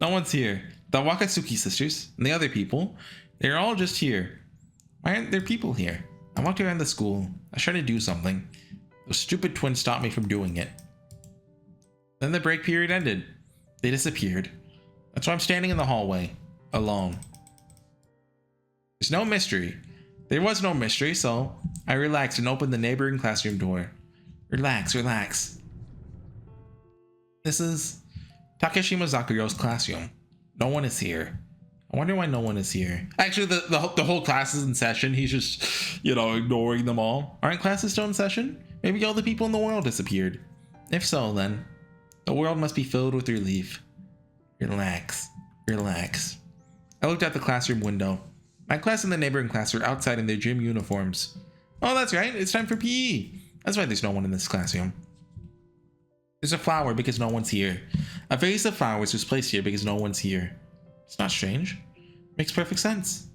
Speaker 1: No one's here. The Wakatsuki sisters and the other people, they're all just here. Why aren't there people here? I walked around the school. I was trying to do something. Those stupid twins stopped me from doing it. Then the break period ended. They disappeared. That's why I'm standing in the hallway, alone. There's no mystery. There was no mystery, so I relaxed and opened the neighboring classroom door. Relax, relax. This is Takashima Zakuyo's classroom. No one is here. I wonder why no one is here. Actually, the whole class is in session. He's just, you know, ignoring them all. Aren't classes still in session? Maybe all the people in the world disappeared. If so, then the world must be filled with relief. Relax, relax. I looked out the classroom window. My class and the neighboring class were outside in their gym uniforms. Oh, that's right. It's time for PE. That's why there's no one in this classroom. There's a flower because no one's here. A vase of flowers was placed here because no one's here. It's not strange. Makes perfect sense.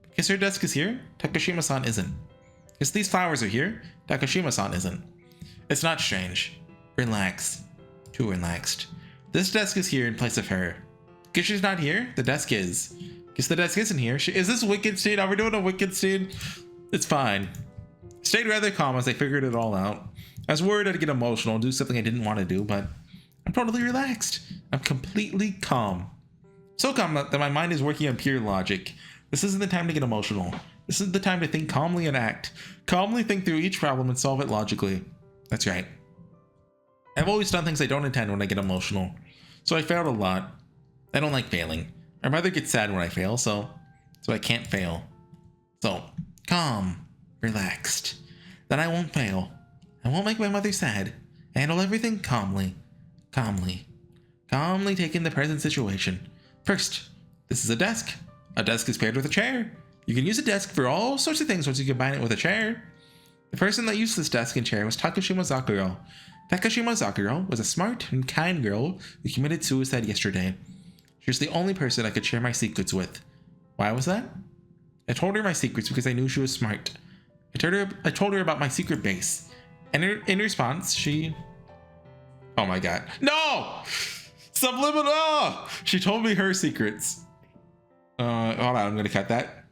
Speaker 1: Because her desk is here, Takashima-san isn't. Because these flowers are here, Takashima-san isn't. It's not strange. Relax. Too relaxed. This desk is here in place of her. Because she's not here, the desk is. Because the desk isn't here. Is this Wittgenstein? Are we doing a Wittgenstein? It's fine. Stayed rather calm as I figured it all out. I was worried I'd get emotional and do something I didn't want to do, but I'm totally relaxed. I'm completely calm. So calm that my mind is working on pure logic. This isn't the time to get emotional. This is the time to think calmly and act. Calmly think through each problem and solve it logically. That's right. I've always done things I don't intend when I get emotional. So I failed a lot. I don't like failing. I'd rather get sad when I fail, so I can't fail. So, calm, relaxed. Then I won't fail. I won't make my mother sad. I handle everything calmly. Calmly. Calmly taking the present situation. First, this is a desk. A desk is paired with a chair. You can use a desk for all sorts of things once you combine it with a chair. The person that used this desk and chair was Takashima Zakuyo. Takashima Zakuyo was a smart and kind girl who committed suicide yesterday. She was the only person I could share my secrets with. Why was that? I told her my secrets because I knew she was smart. I told her about my secret base. And in response, she... Oh my god. No! Subliminal! She told me her secrets. Hold on, I'm gonna cut that.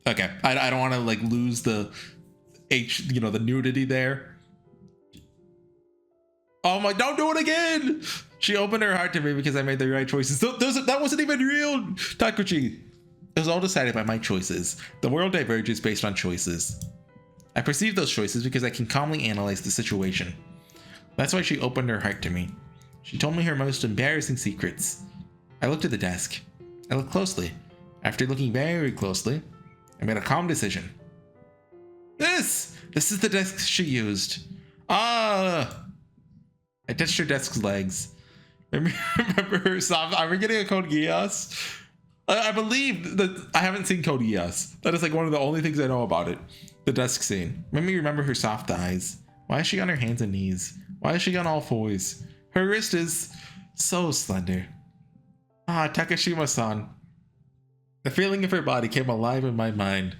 Speaker 1: Okay, I don't want to like lose the the nudity there. Oh my, don't do it again! She opened her heart to me because I made the right choices. That wasn't even real, Takuchi. It was all decided by my choices. The world diverges based on choices. I perceive those choices because I can calmly analyze the situation. That's why she opened her heart to me. She told me her most embarrassing secrets. I looked at the desk. I looked closely. After looking very closely, I made a calm decision. This is the desk she used. I touched her desk's legs. Remember her soft. Are we getting a Code Geass? I believe that I haven't seen Code Geass. That is like one of the only things I know about it. The desk scene. Made me remember her soft thighs. Why is she on her hands and knees? Why is she on all fours? Her wrist is so slender. Takashima-san. The feeling of her body came alive in my mind.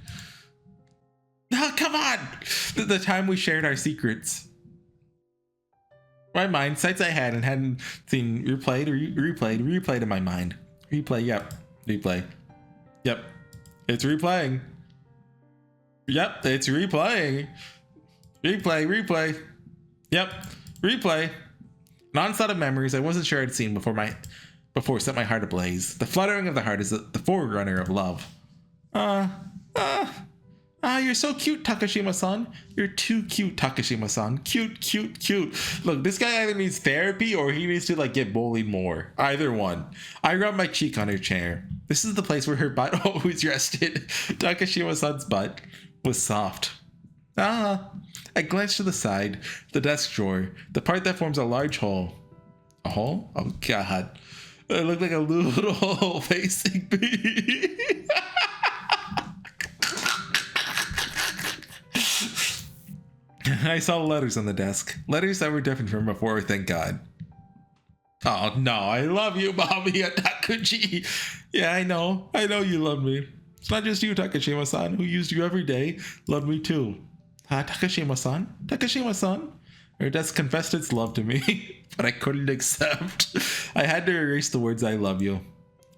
Speaker 1: Oh, come on! The time we shared our secrets. My mind, sights I had and hadn't seen, replayed in my mind. Replay, yep. Replay. Yep. It's replaying. Yep, it's replaying. Replay. Yep, replay. An onslaught of memories I wasn't sure I'd seen before set my heart ablaze. The fluttering of the heart is the forerunner of love. You're so cute, Takashima-san. You're too cute, Takashima-san. Cute. Look, this guy either needs therapy or he needs to like get bullied more. Either one. I rubbed my cheek on her chair. This is the place where her butt always rested. Takashima-san's butt was soft. I glanced to the side, the desk drawer, the part that forms a large hole. A hole? Oh god. It looked like a little hole facing me. I saw letters on the desk. Letters that were different from before, thank God. Oh no, I love you, Mommy Takuchi. Yeah, I know you love me. It's not just you, Takashima-san, who used you every day, loved me too. Takashima-san. Her desk confessed its love to me, but I couldn't accept. I had to erase the words I love you.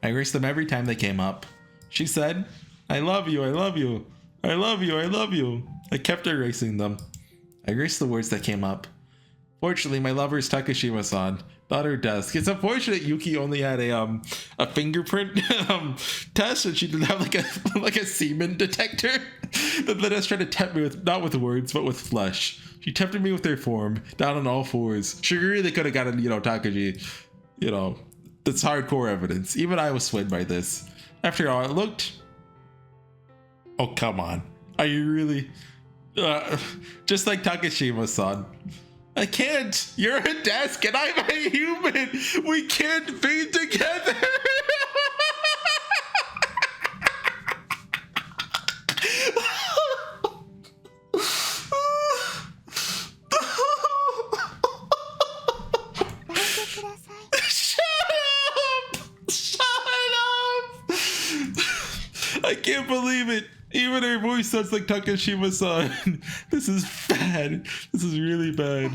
Speaker 1: I erased them every time they came up. She said, I love you. I kept erasing them. I erased the words that came up. Fortunately, my lover is Takashima-san. Not her desk. It's unfortunate Yuki only had a fingerprint test, and she didn't have like a semen detector. The desk tried to tempt me with, not with words, but with flesh. She tempted me with their form, down on all fours. Sugary, they could have gotten, Takaji. That's hardcore evidence. Even I was swayed by this. After all, it looked... Oh, come on. Are you really... just like Takashima-san. I can't! You're a desk and I'm a human! We can't be together! I can't believe it. Even her voice sounds like Takashima-san. This is bad. This is really bad.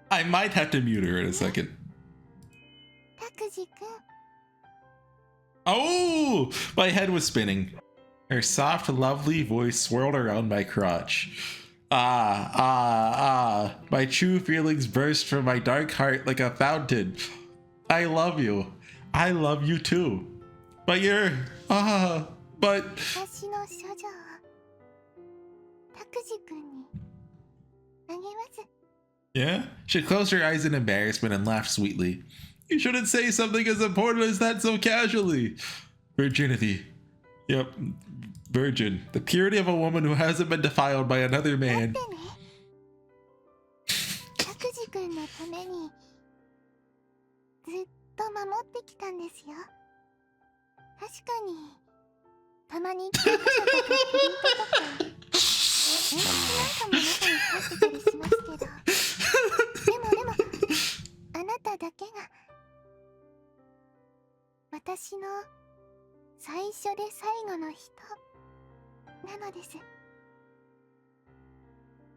Speaker 1: I might have to mute her in a second. Oh, my head was spinning. Her soft, lovely voice swirled around my crotch. My true feelings burst from my dark heart like a fountain. I love you. I love you too. But you're, but... Yeah? She closed her eyes in embarrassment and laughed sweetly. You shouldn't say something as important as that so casually. Virginity. Yep. Virgin. The purity of a woman who hasn't been defiled by another man.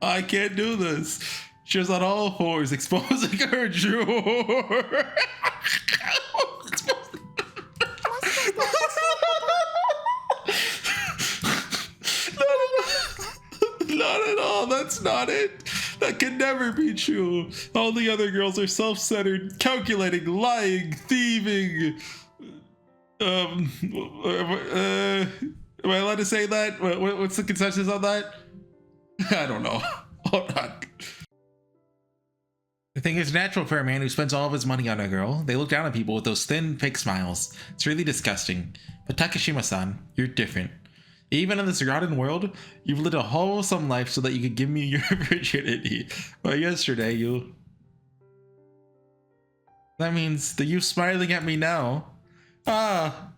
Speaker 1: I can't do this. She was on all fours, exposing her drawer. Not at all. That's not it. That can never be true. All the other girls are self-centered, calculating, lying, thieving. Am I allowed to say that? What's the consensus on that? I don't know. Hold on. I think it's natural for a man who spends all of his money on a girl. They look down on people with those thin, fake smiles. It's really disgusting. But Takashima-san, you're different. Even in this rotten world, you've lived a wholesome life so that you could give me your virginity. But yesterday, you... That means that you smiling at me now. Ah.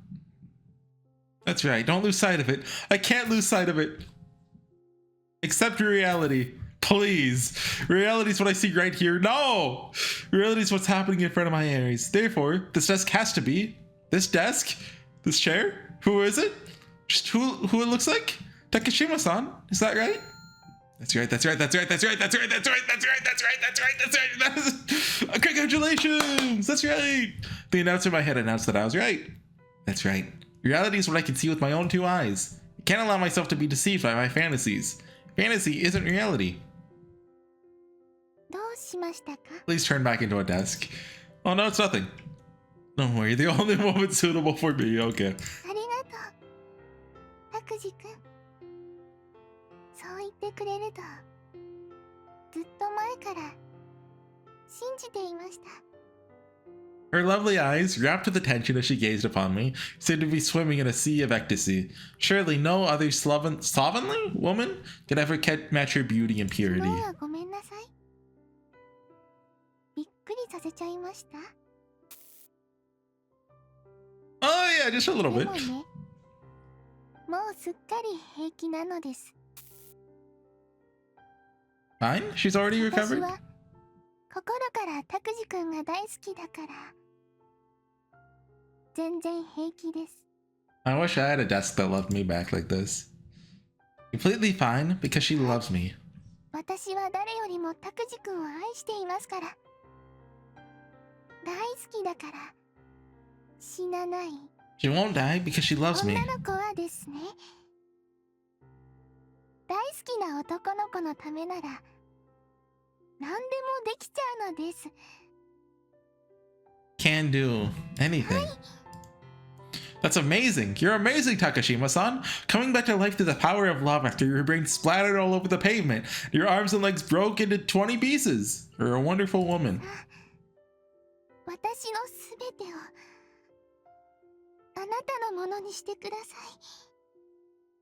Speaker 1: That's right. Don't lose sight of it. I can't lose sight of it. Accept reality. Please. Reality is what I see right here. No! Reality is what's happening in front of my eyes. Therefore, this desk has to be... This desk? This chair? Who is it? Just who it looks like? Takashima-san. Is that right? That's right, that's right, that's right, that's right, that's right, that's right, that's right, that's right, that's right, that's right. Congratulations! That's right! The announcer in my head announced that I was right. That's right. Reality is what I can see with my own two eyes. I can't allow myself to be deceived by my fantasies. Fantasy isn't reality. Please turn back into a desk. Oh no, it's nothing. Don't worry, the only woman suitable for me, okay. Her lovely eyes, wrapped with attention as she gazed upon me, seemed to be swimming in a sea of ecstasy. Surely no other slovenly woman could ever match her beauty and purity. Oh yeah, just a little bit. Fine? She's already recovered? I wish I had a desk that loved me back like this. Completely fine, because she loves me.
Speaker 2: 大好きだから死なない。
Speaker 1: She won't die because she loves me.
Speaker 2: 女の子はですね、大好きな男の子のためなら何でもできちゃうのです。
Speaker 1: Can do anything. That's amazing. You're amazing, Takashima-san. Coming back to life through the power of love after your brain splattered all over the pavement. Your arms and legs broke into 20 pieces. You're a wonderful woman.
Speaker 2: 私のすべてをあなたのものにしてくださ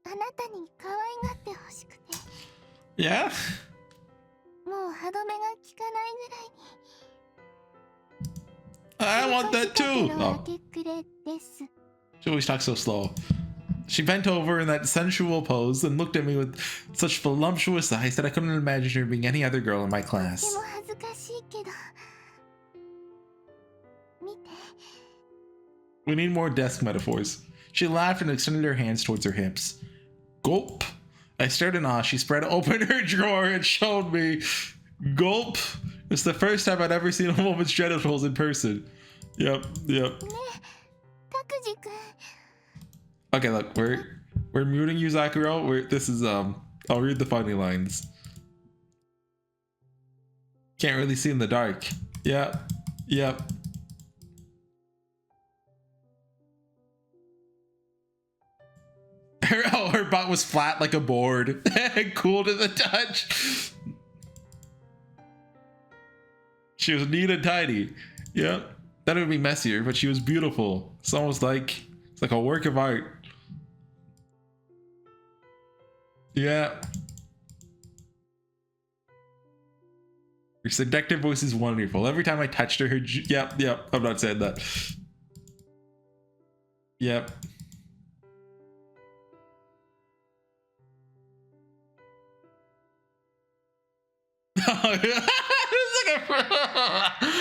Speaker 2: い。あなたに可愛がってほしくて。
Speaker 1: Yeah?
Speaker 2: もう歯止めが効かないぐらいに。
Speaker 1: I want that too.
Speaker 2: お
Speaker 1: Oh,
Speaker 2: 明け暮れです。
Speaker 1: she always talks so slow. She bent over in that sensual pose and looked at me with such voluptuous eyes that I couldn't imagine her being any other girl in my
Speaker 2: で
Speaker 1: class.
Speaker 2: も恥ずかしいけど。見て。
Speaker 1: We need more desk metaphors. She laughed and extended her hands towards her hips. Gulp. I stared in awe. She spread open her drawer and showed me. Gulp. It's the first time I'd ever seen a woman's genitals in person. Yep.
Speaker 2: ね、拓司くん。
Speaker 1: Okay, look, we're muting you, Zakuro. This is I'll read the funny lines. Can't really see in the dark. Yep. Her butt was flat like a board. Cool to the touch. She was neat and tidy. Yep. That would be messier, but she was beautiful. It's almost like it's like a work of art. Yeah. Her seductive voice is wonderful. Every time I touched her, yep. I'm not saying that. Yep.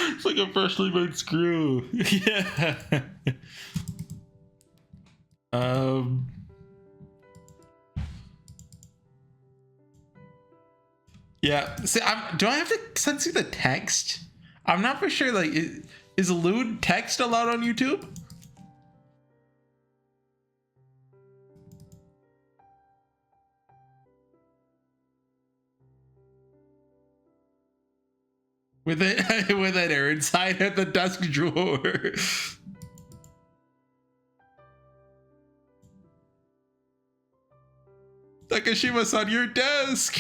Speaker 1: It's like a freshly made screw. Yeah. Yeah. See, do I have to censor the text? I'm not for sure. Like, is lewd text allowed on YouTube? With an error inside at the desk drawer. Takashima's on your desk.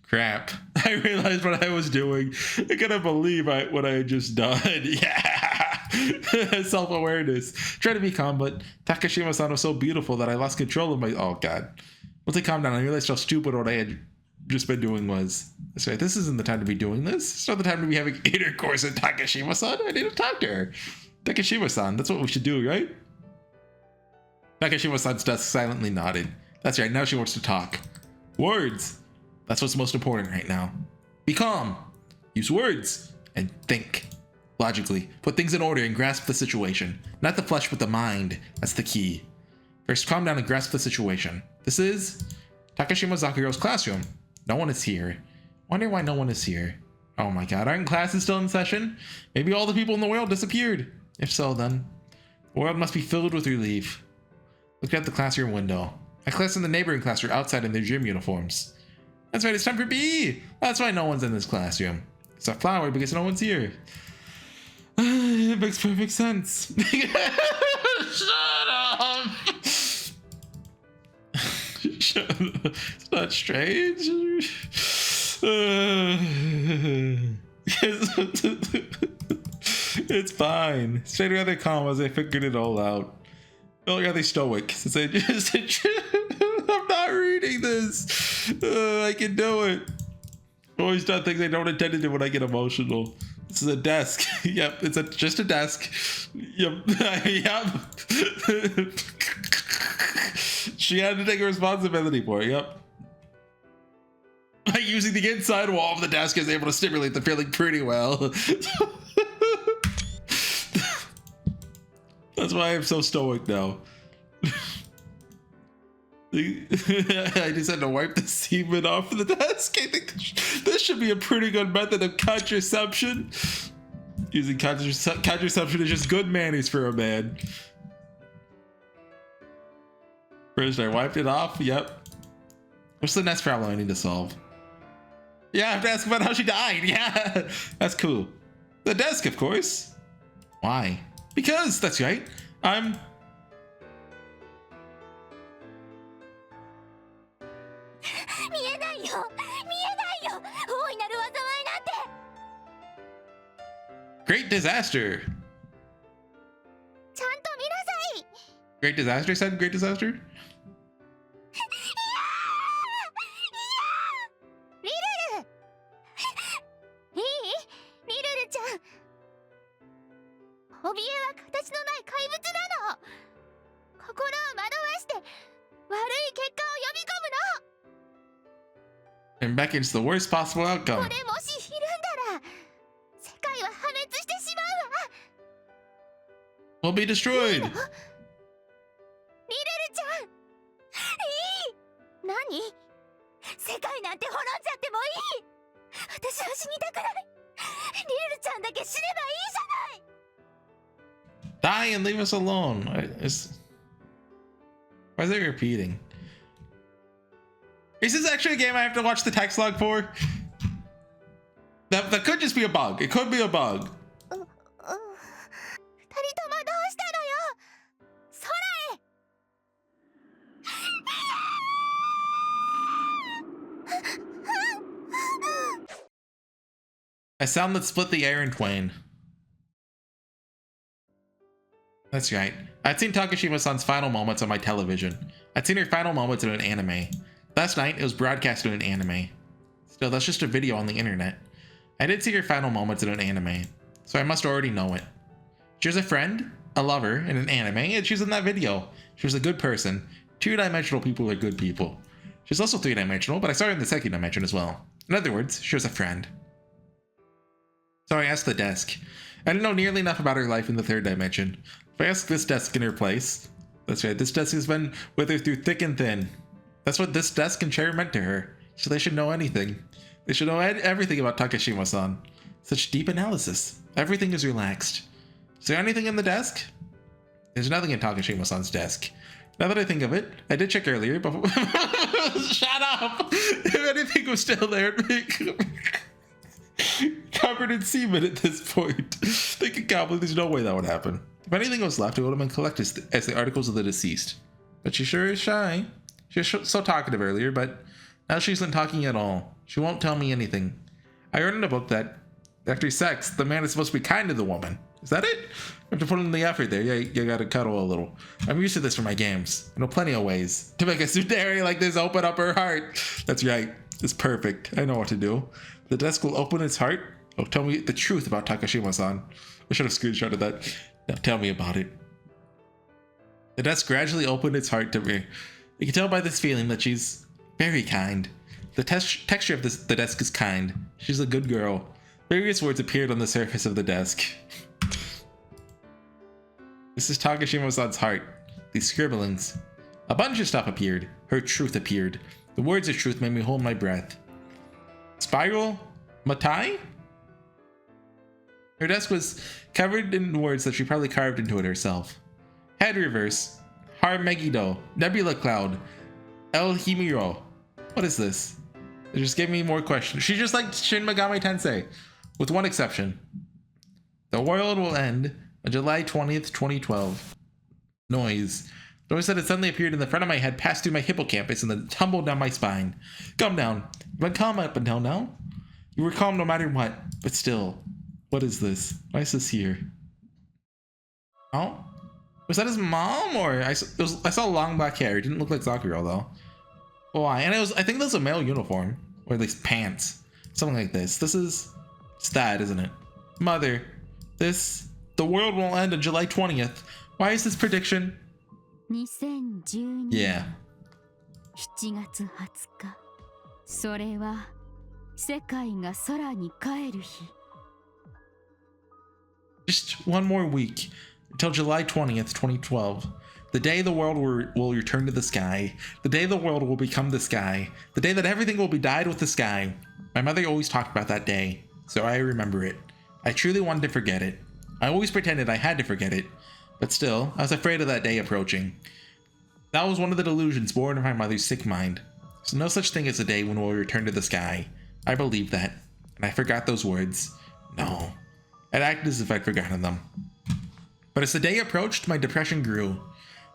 Speaker 1: Crap. I realized what I was doing. I couldn't believe what I had just done. Yeah. Self-awareness. Try to be calm, but Takashima-san was so beautiful that I lost control of my... Oh, God. Once I calmed down, I realized how stupid what I had just been doing was. That's right. This isn't the time to be doing this. It's not the time to be having intercourse with Takashima-san. I need to talk to her. Takashima-san, that's what we should do, right? Takashima-san's desk silently nodded. That's right. Now she wants to talk. Words. That's what's most important right now. Be calm. Use words. And think. Logically. Put things in order and grasp the situation. Not the flesh, but the mind. That's the key. First, calm down and grasp the situation. This is Takashima Zakuro's classroom. No one is here. Wonder why no one is here. Oh my god, aren't classes still in session? Maybe all the people in the world disappeared. If so, then the world must be filled with relief. Look at the classroom window. My class and the neighboring class are outside in their gym uniforms. That's right, it's time for PE! That's why no one's in this classroom. It's a flower because no one's here. It makes perfect sense. Shut up! Shut up. It's not strange. It's fine. Stayed rather calm as I figured it all out. Felt rather stoic since I just... I'm not reading this. I can do it. I've always done things I don't intend to do when I get emotional. This is a desk. Yep, it's just a desk. Yep. Yep. She had to take responsibility for it. Yep. By using the inside wall of the desk is able to stimulate the feeling pretty well. That's why I'm so stoic now. I just had to wipe the semen off the desk. I think this should be a pretty good method of contraception. Using contraception is just good manners for a man. First, I wiped it off. Yep. What's the next problem I need to solve? Yeah, I have to ask about how she died. Yeah, that's cool. The desk, of course. Why? Because, that's right. I'm...
Speaker 2: 見えないよ見えないよ大いなる災いなんて
Speaker 1: Great disaster.
Speaker 2: ちゃんと見なさい
Speaker 1: Great disaster said great disaster?
Speaker 2: リルルいいリルルちゃん怯えは形のない怪物なの心を惑わして悪い結果を呼び込むの
Speaker 1: And beckons the worst possible
Speaker 2: こ
Speaker 1: outcome.
Speaker 2: れもしひるんだら世界は破滅してしまうわ
Speaker 1: Will be destroyed.
Speaker 2: リルルちゃんいい何世界なんて滅んじゃってもいい私は死にたくないリルルちゃんだけ死ねばいいじゃない
Speaker 1: Die and leave us alone. Why is it repeating? Is this actually a game I have to watch the text log for? That could just be a bug. It could be a bug.
Speaker 2: 二人ともどうしたのよ空へ
Speaker 1: A sound that split the air in twain. That's right. I'd seen Takashima-san's final moments on my television. I'd seen her final moments in an anime. Last night, it was broadcast in an anime. Still, that's just a video on the internet. I did see her final moments in an anime, so I must already know it. She was a friend, a lover, in an anime, and she was in that video. She was a good person. Two-dimensional people are good people. She's also three-dimensional, but I saw her in the second dimension as well. In other words, she was a friend. So I asked the desk. I didn't know nearly enough about her life in the third dimension. If I ask this desk in her place, that's right, this desk has been with her through thick and thin. That's what this desk and chair meant to her, so they should know anything. They should know everything about Takashima-san. Such deep analysis. Everything is relaxed. Is there anything in the desk? There's nothing in Takashima-san's desk. Now that I think of it, I did check earlier, but... Shut up! If anything was still there, covered in semen at this point. They could believe there's no way that would happen. If anything was left, it would have been collected as the articles of the deceased. But she sure is shy. She was so talkative earlier, but now she isn't talking at all. She won't tell me anything. I read in a book that after sex, the man is supposed to be kind to the woman. Is that it? You have to put in the effort there. Yeah, you gotta cuddle a little. I'm used to this from my games. I know plenty of ways to make a tsundere like this open up her heart. That's right. It's perfect. I know what to do. The desk will open its heart. Oh, tell me the truth about Takashima-san. I should have screenshotted that. Now tell me about it. The desk gradually opened its heart to me. You can tell by this feeling that she's very kind. The texture of the desk is kind. She's a good girl. Various words appeared on the surface of the desk. This is Takashima-san's heart. These scribblings. A bunch of stuff appeared. Her truth appeared. The words of truth made me hold my breath. Spiral? Matai? Her desk was covered in words that she probably carved into it herself. Head reverse. Har Megiddo. Nebula Cloud. El Himiro. What is this? It just gave me more questions. She's just like Shin Megami Tensei. With one exception. The world will end on July 20th, 2012. Noise. Noise that had suddenly appeared in the front of my head, passed through my hippocampus, and then tumbled down my spine. Calm down. You've been calm up until now. You were calm no matter what. But still. What is this? Why is this here? Oh? Was that his mom? Or I saw long black hair. It didn't look like Sakura though. Why? And I think that was a male uniform. Or at least pants. Something like this. It's that, isn't it? Mother. The world will end on July 20th. Why is this prediction?
Speaker 2: 2012
Speaker 1: Yeah.
Speaker 2: 7月20日
Speaker 3: それは世界が空に帰る日。
Speaker 1: Just one more week until July 20th, 2012. The day the world will return to the sky. The day the world will become the sky. The day that everything will be dyed with the sky. My mother always talked about that day, so I remember it. I truly wanted to forget it. I always pretended I had to forget it, but still, I was afraid of that day approaching. That was one of the delusions born of my mother's sick mind. There's no such thing as a day when we'll return to the sky. I believed that, and I forgot those words. No. I'd acted as if I'd forgotten them. But as the day approached, my depression grew.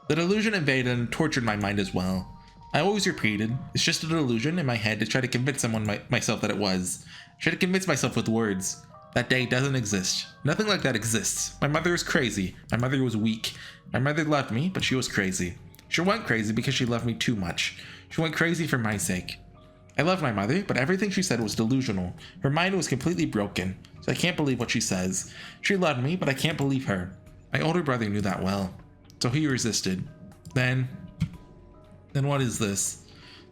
Speaker 1: The delusion invaded and tortured my mind as well. I always repeated, it's just a delusion in my head to try to convince myself that it was. I tried to convince myself with words. That day doesn't exist. Nothing like that exists. My mother was crazy. My mother was weak. My mother loved me, but she was crazy. She went crazy because she loved me too much. She went crazy for my sake. I loved my mother, but everything she said was delusional. Her mind was completely broken, so I can't believe what she says. She loved me, but I can't believe her. My older brother knew that well, so he resisted. Then what is this?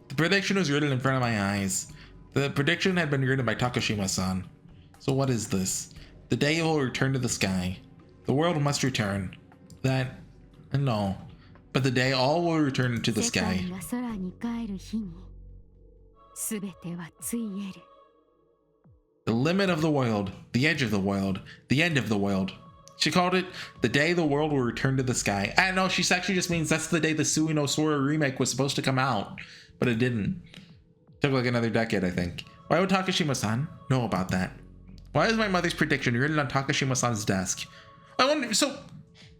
Speaker 1: The prediction was written in front of my eyes. The prediction had been written by Takashima-san. So what is this? The day will return to the sky. The world must return. No. But the day all will return to the sky.
Speaker 3: 世界が空に帰る日に、すべてはついえる。
Speaker 1: The limit of the world, the edge of the world, the end of the world. She called it the day the world will return to the sky. I know, she actually just means that's the day the Sui no Sora remake was supposed to come out, but it didn't. Took like another decade, I think. Why would Takashima-san know about that? Why is my mother's prediction written on Takashima-san's desk? I wonder, so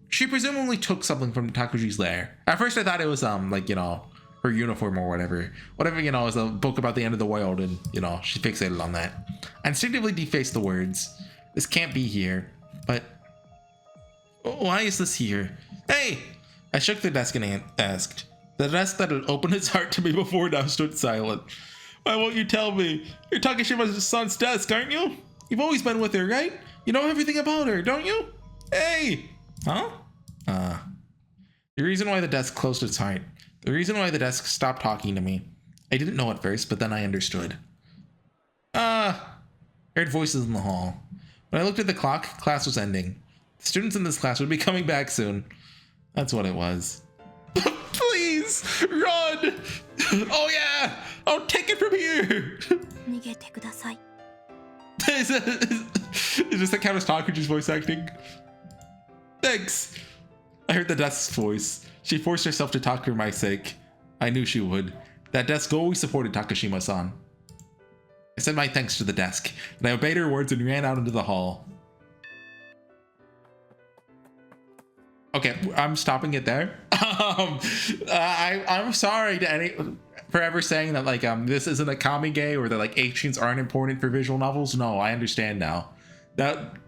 Speaker 1: she presumably took something from Takuji's lair. At first I thought it was her uniform or whatever. Whatever, it was a book about the end of the world, and she fixated on that. I instinctively defaced the words. This can't be here. But why is this here? Hey! I shook the desk and asked. The desk that had opened its heart to me before now stood silent. Why won't you tell me? You're Takashima-san's desk, aren't you? You've always been with her, right? You know everything about her, don't you? Hey! Huh? The reason why the desk closed its heart. The reason why the desk stopped talking to me. I didn't know at first, but then I understood. I heard voices in the hall. When I looked at the clock, class was ending. The students in this class would be coming back soon. That's what it was. Please, run! Oh yeah! Oh, take it from here!
Speaker 2: 逃げてください。
Speaker 1: Is this the Countess Takuji's voice acting? Thanks. I heard the desk's voice. She forced herself to talk for my sake. I knew she would. That desk always supported Takashima-san. I said my thanks to the desk, and I obeyed her words and ran out into the hall. Okay, I'm stopping it there. I'm sorry to for ever saying that this isn't a kamige or that age scenes aren't important for visual novels. No, I understand now. That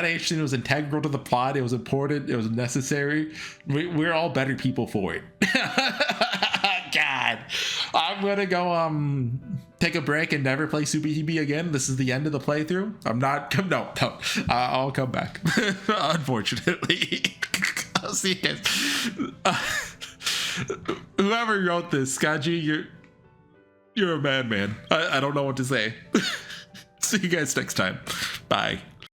Speaker 1: age scene was integral to the plot. It was important. It was necessary. We're all better people for it. God, I'm gonna go take a break and never play SubaHibi again. This is the end of the playthrough. I'm not. No. I'll come back. Unfortunately. I'll see you guys. Whoever wrote this, Skaji, you're a madman. I don't know what to say. See you guys next time. Bye.